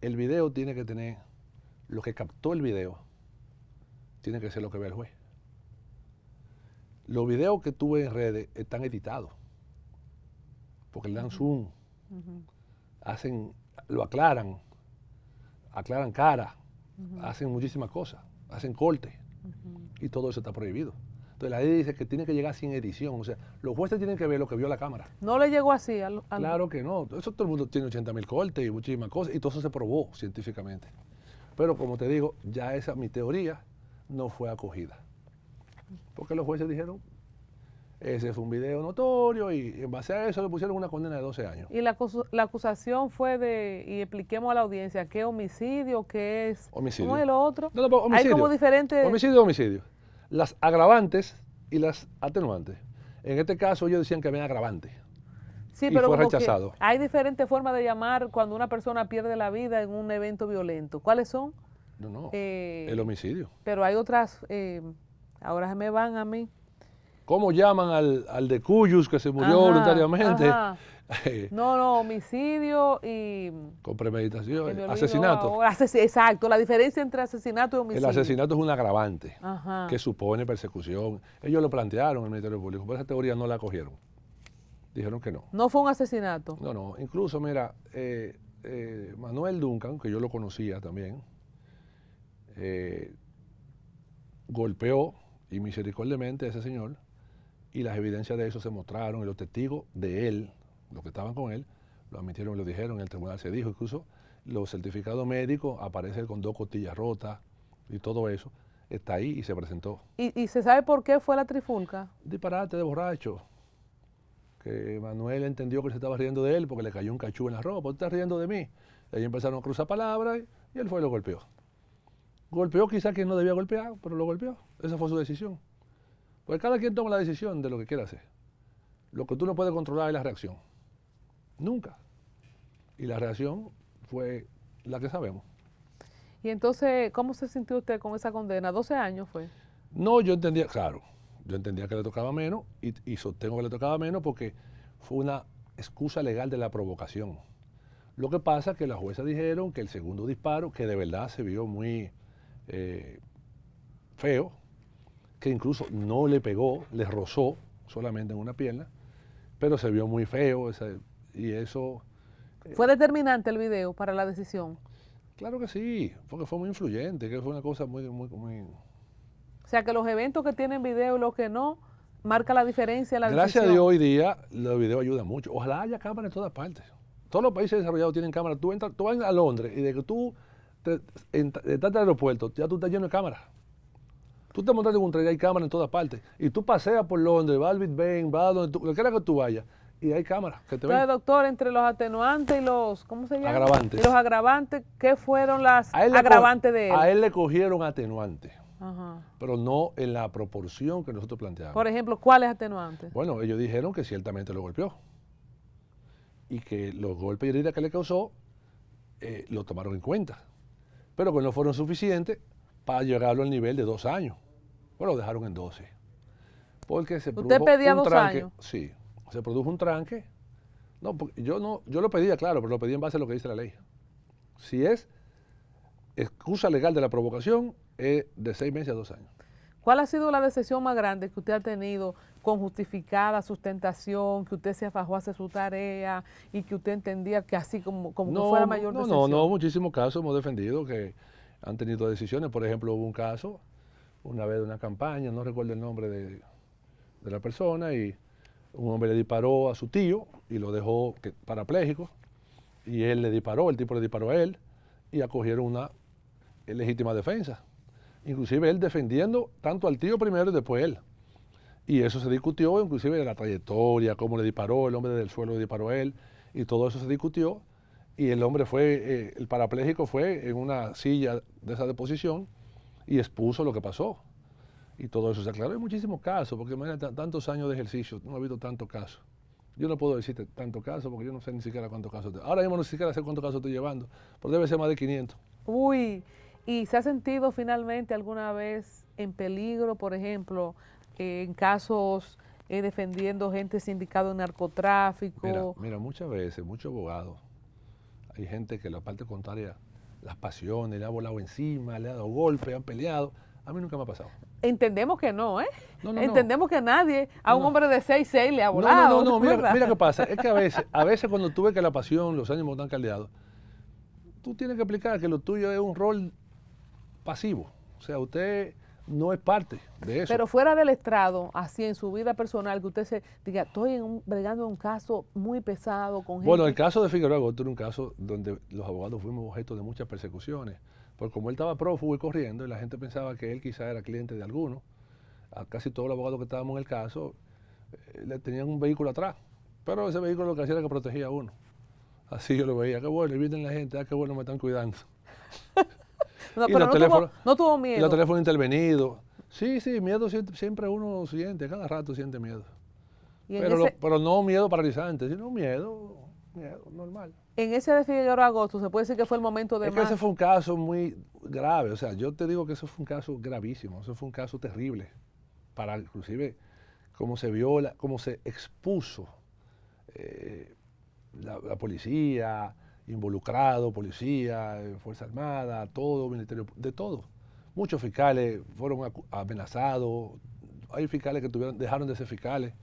El video tiene que tener, lo que captó el video, tiene que ser lo que ve el juez. Los videos que tú ves en redes están editados, porque le dan zoom, lo aclaran cara, hacen muchísimas cosas, hacen cortes, y todo eso está prohibido. Entonces la ley dice que tiene que llegar sin edición, o sea, los jueces tienen que ver lo que vio la cámara. ¿No le llegó así? Claro que no, eso todo el mundo tiene 80.000 cortes y muchísimas cosas, y todo eso se probó científicamente. Pero como te digo, ya mi teoría no fue acogida. Porque los jueces dijeron, ese fue un video notorio y en base a eso le pusieron una condena de 12 años. Y la acusación fue y expliquemos a la audiencia, ¿qué homicidio, qué es? Homicidio. ¿Cómo es lo otro? No, homicidio. Hay como diferentes... Homicidio. Las agravantes y las atenuantes. En este caso ellos decían que había agravantes. Sí, y pero fue como que rechazado. hay diferentes formas de llamar cuando una persona pierde la vida en un evento violento. ¿Cuáles son? No, el homicidio. Pero hay otras, ahora se me van a mí. ¿Cómo llaman al de Cuyus que se murió voluntariamente? No, homicidio y... Con premeditación, asesinato. Exacto, la diferencia entre asesinato y homicidio. El asesinato es un agravante que supone persecución. Ellos lo plantearon en el Ministerio Público, pero esa teoría no la cogieron. Dijeron que no. ¿No fue un asesinato? No. Incluso, mira, Manuel Duncan, que yo lo conocía también, golpeó y misericordiamente a ese señor, y las evidencias de eso se mostraron, y los testigos de él, los que estaban con él, lo admitieron y lo dijeron, en el tribunal se dijo, incluso los certificados médicos, aparece con 2 costillas rotas y todo eso, está ahí y se presentó. ¿Y se sabe por qué fue la trifulca? Disparate de borracho, que Manuel entendió que se estaba riendo de él porque le cayó un cachú en la ropa, ¿tú estás riendo de mí? Y ahí empezaron a cruzar palabras y él fue y lo golpeó. Golpeó quizás quien no debía golpear, pero lo golpeó, esa fue su decisión. Porque cada quien toma la decisión de lo que quiere hacer. Lo que tú no puedes controlar es la reacción. Nunca. Y la reacción fue la que sabemos. Y entonces, ¿cómo se sintió usted con esa condena? 12 años fue. No, yo entendía que le tocaba menos y sostengo que le tocaba menos porque fue una excusa legal de la provocación. Lo que pasa es que las juezas dijeron que el segundo disparo, que de verdad se vio muy feo, que incluso no le pegó, le rozó solamente en una pierna, pero se vio muy feo y eso... ¿Fue determinante el video para la decisión? Claro que sí, porque fue muy influyente, que fue una cosa muy... O sea, que los eventos que tienen video y los que no, marca la diferencia en la Gracias decisión. a Dios hoy día los videos ayudan mucho. Ojalá haya cámaras en todas partes. Todos los países desarrollados tienen cámaras. Tú vas a Londres y de que tú estás en el aeropuerto, ya tú estás lleno de cámaras. Tú te montaste en un tren y hay cámaras en todas partes. Y tú paseas por Londres, vas al Big Ben, vas a donde quiera que tú vayas, y hay cámaras que te ven. Entonces, doctor, entre los atenuantes y los, ¿cómo se llama? Agravantes. Y los agravantes, ¿qué fueron las agravantes de él? A él le cogieron atenuantes, Ajá. pero no en la proporción que nosotros planteamos. Por ejemplo, ¿cuáles atenuantes? Bueno, ellos dijeron que ciertamente lo golpeó y que los golpes y heridas que le causó lo tomaron en cuenta, pero que no fueron suficientes para llegarlo al nivel de 2 años. Bueno, lo dejaron en 12. Porque se produjo ¿Usted pedía un 2 tranque. años? Sí, se produjo un tranque. No, yo lo pedía, claro, pero lo pedí en base a lo que dice la ley. Si es excusa legal de la provocación, es de 6 meses a 2 años. ¿Cuál ha sido la decepción más grande que usted ha tenido con justificada sustentación, que usted se afajó a hacer su tarea y que usted entendía que así como que fue la mayor decepción? No, muchísimos casos hemos defendido que han tenido decisiones. Por ejemplo, hubo un caso, una vez de una campaña, no recuerdo el nombre de la persona, y un hombre le disparó a su tío y lo dejó parapléjico, y él le disparó, el tipo le disparó a él, y acogieron una legítima defensa. Inclusive él defendiendo tanto al tío primero y después él. Y eso se discutió, inclusive de la trayectoria, cómo le disparó, el hombre del suelo le disparó a él, y todo eso se discutió. Y el hombre fue, el parapléjico fue en una silla de esa deposición y expuso lo que pasó. Y todo eso se aclaró. Hay muchísimos casos, porque imagínate, tantos años de ejercicio, no ha habido tantos casos. Yo no puedo decirte tantos casos porque yo no sé ni siquiera cuántos casos. Ahora mismo no siquiera sé cuántos casos estoy llevando, pero debe ser más de 500. Uy, ¿y se ha sentido finalmente alguna vez en peligro, por ejemplo, en casos defendiendo gente sindicada en narcotráfico? Mira, muchas veces, muchos abogados, hay gente que la parte contraria, las pasiones, le ha volado encima, le ha dado golpes, han peleado. A mí nunca me ha pasado. Entendemos que no, ¿eh? No. Entendemos que nadie a un hombre de 6'6" le ha volado. No, mira qué pasa. Es que a veces cuando tú ves que la pasión, los ánimos están caldeados, tú tienes que explicar que lo tuyo es un rol pasivo. O sea, usted no es parte de eso. Pero fuera del estrado, así en su vida personal, que usted se diga, estoy bregando en un caso muy pesado con gente. Bueno, el caso de Figueroa Agosto era un caso donde los abogados fuimos objeto de muchas persecuciones. Porque como él estaba prófugo y corriendo, y la gente pensaba que él quizá era cliente de alguno, a casi todos los abogados que estábamos en el caso le tenían un vehículo atrás. Pero ese vehículo lo que hacía era que protegía a uno. Así yo lo veía, qué bueno, y vienen la gente, qué bueno me están cuidando. No, pero no tuvo miedo. Y los teléfonos intervenidos. Sí, miedo siempre uno siente, cada rato siente miedo. Pero no miedo paralizante, sino miedo normal. En ese de Figueroa Agosto, ¿se puede decir que fue el momento de más? Es que ese fue un caso muy grave, o sea, yo te digo que eso fue un caso gravísimo, eso fue un caso terrible, para inclusive cómo se viola, cómo se expuso la policía, involucrado, policía, Fuerza Armada, todo, ministerio, de todo. Muchos fiscales fueron amenazados, hay fiscales que dejaron de ser fiscales.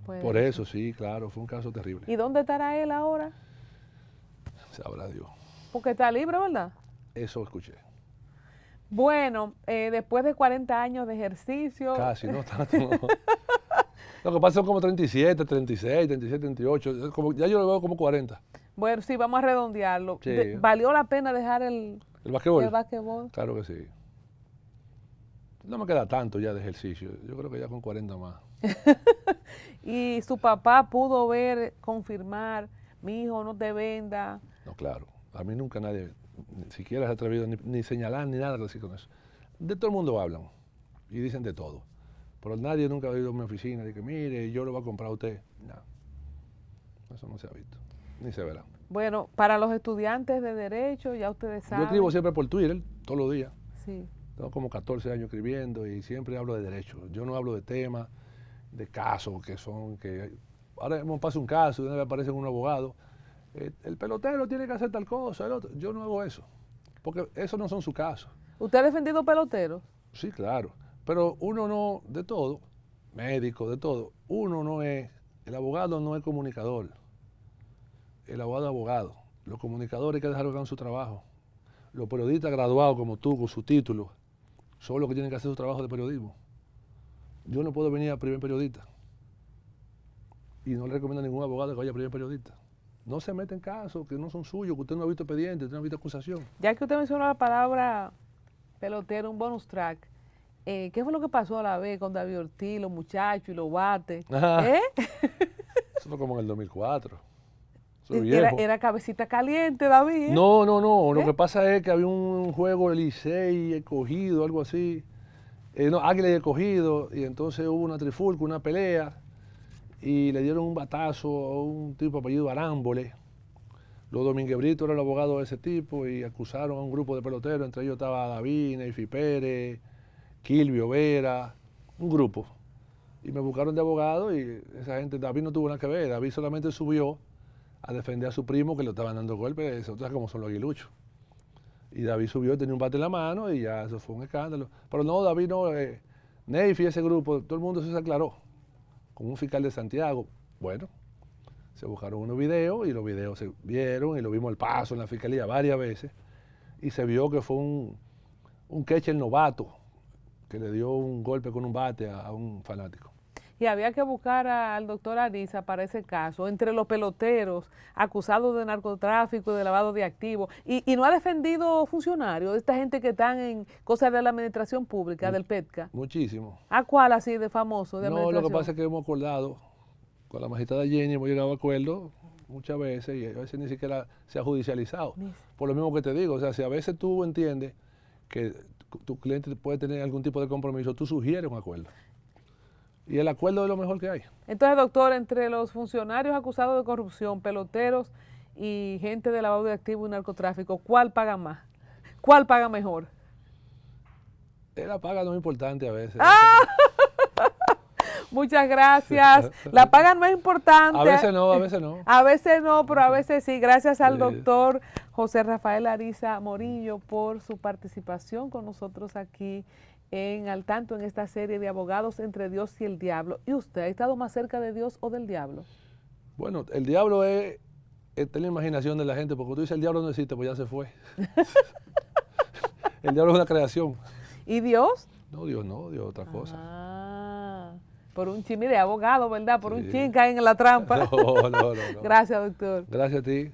Por eso, sí, claro, fue un caso terrible. ¿Y dónde estará él ahora? Sabrá Dios. Porque está libre, ¿verdad? Eso escuché. Bueno, después de 40 años de ejercicio... Casi, no tanto, no. Lo que pasa son como 37, 36, 37, 38, ya yo lo veo como 40. Bueno, sí, vamos a redondearlo. Sí. ¿Valió la pena dejar el basquetbol? El basquetbol. Claro que sí. No me queda tanto ya de ejercicio, yo creo que ya con 40 más. Y su papá pudo confirmar, mi hijo no te venda. No, claro, a mí nunca nadie, ni siquiera se ha atrevido ni señalar ni nada así con eso. De todo el mundo hablan y dicen de todo, pero nadie nunca ha ido a mi oficina y que mire, yo lo voy a comprar a usted. No, eso no se ha visto, ni se verá. Bueno, para los estudiantes de Derecho, ya ustedes saben. Yo escribo siempre por Twitter, todos los días. Sí. Tengo como 14 años escribiendo y siempre hablo de derecho. Yo no hablo de temas, de casos que ahora me pasa un caso y me aparece un abogado. El pelotero tiene que hacer tal cosa, el otro. Yo no hago eso, porque esos no son sus casos. ¿Usted ha defendido peloteros? Sí, claro, pero uno no, de todo, médico, de todo, el abogado no es comunicador, el abogado es abogado. Los comunicadores hay que dejar que hagan su trabajo. Los periodistas graduados como tú, con su título, son los que tienen que hacer su trabajo de periodismo. Yo no puedo venir a primer periodista. Y no le recomiendo a ningún abogado que vaya a primer periodista. No se mete en casos que no son suyos, que usted no ha visto expediente, usted no ha visto acusación. Ya que usted mencionó la palabra pelotero, un bonus track, ¿qué fue lo que pasó a la vez con David Ortiz, los muchachos y los bates? Eso fue como en el 2004. Era cabecita caliente, David. No. Lo que pasa es que había un juego de Licey Escogido, algo así. Águila y Escogido, y entonces hubo una trifulca, una pelea, y le dieron un batazo a un tipo apellido Arámbole. Los Domínguez Brito era el abogado de ese tipo y acusaron a un grupo de peloteros, entre ellos estaba David, Neyfi Pérez, Kilvio Vera, un grupo. Y me buscaron de abogado y esa gente, David no tuvo nada que ver, David solamente subió a defender a su primo que le estaban dando golpes, eso es como son los aguiluchos. Y David subió, tenía un bate en la mano y ya eso fue un escándalo. Pero no, David no, Neyfi, ese grupo, todo el mundo se aclaró con un fiscal de Santiago. Bueno, se buscaron unos videos y los videos se vieron y lo vimos al paso en la fiscalía varias veces y se vio que fue un catcher novato que le dio un golpe con un bate a un fanático. Y había que buscar al doctor Ariza para ese caso, entre los peloteros acusados de narcotráfico y de lavado de activos. Y no ha defendido funcionarios, esta gente que están en cosas de la administración pública, del PETCA. Muchísimo. ¿A cuál así de famoso? De No, lo que pasa es que hemos acordado con la magistrada Jenny, hemos llegado a acuerdos muchas veces y a veces ni siquiera se ha judicializado. Por lo mismo que te digo, o sea, si a veces tú entiendes que tu cliente puede tener algún tipo de compromiso, tú sugieres un acuerdo. Y el acuerdo es lo mejor que hay. Entonces, doctor, entre los funcionarios acusados de corrupción, peloteros y gente de lavado de activos y narcotráfico, ¿cuál paga más? ¿Cuál paga mejor? La paga no es importante a veces. ¡Ah! Muchas gracias. La paga no es importante. A veces no, a veces no. A veces no, pero a veces sí. Gracias al doctor José Rafael Ariza Morillo por su participación con nosotros aquí en Al Tanto en esta serie de Abogados entre Dios y el Diablo. ¿Y usted ha estado más cerca de Dios o del diablo? Bueno, el diablo es la imaginación de la gente, porque tú dices el diablo no existe, pues ya se fue. El diablo es una creación. ¿Y Dios? No, Dios es otra cosa. Ah, por un chin, mire, abogado, ¿verdad? Por un chin caen en la trampa. No. Gracias, doctor. Gracias a ti.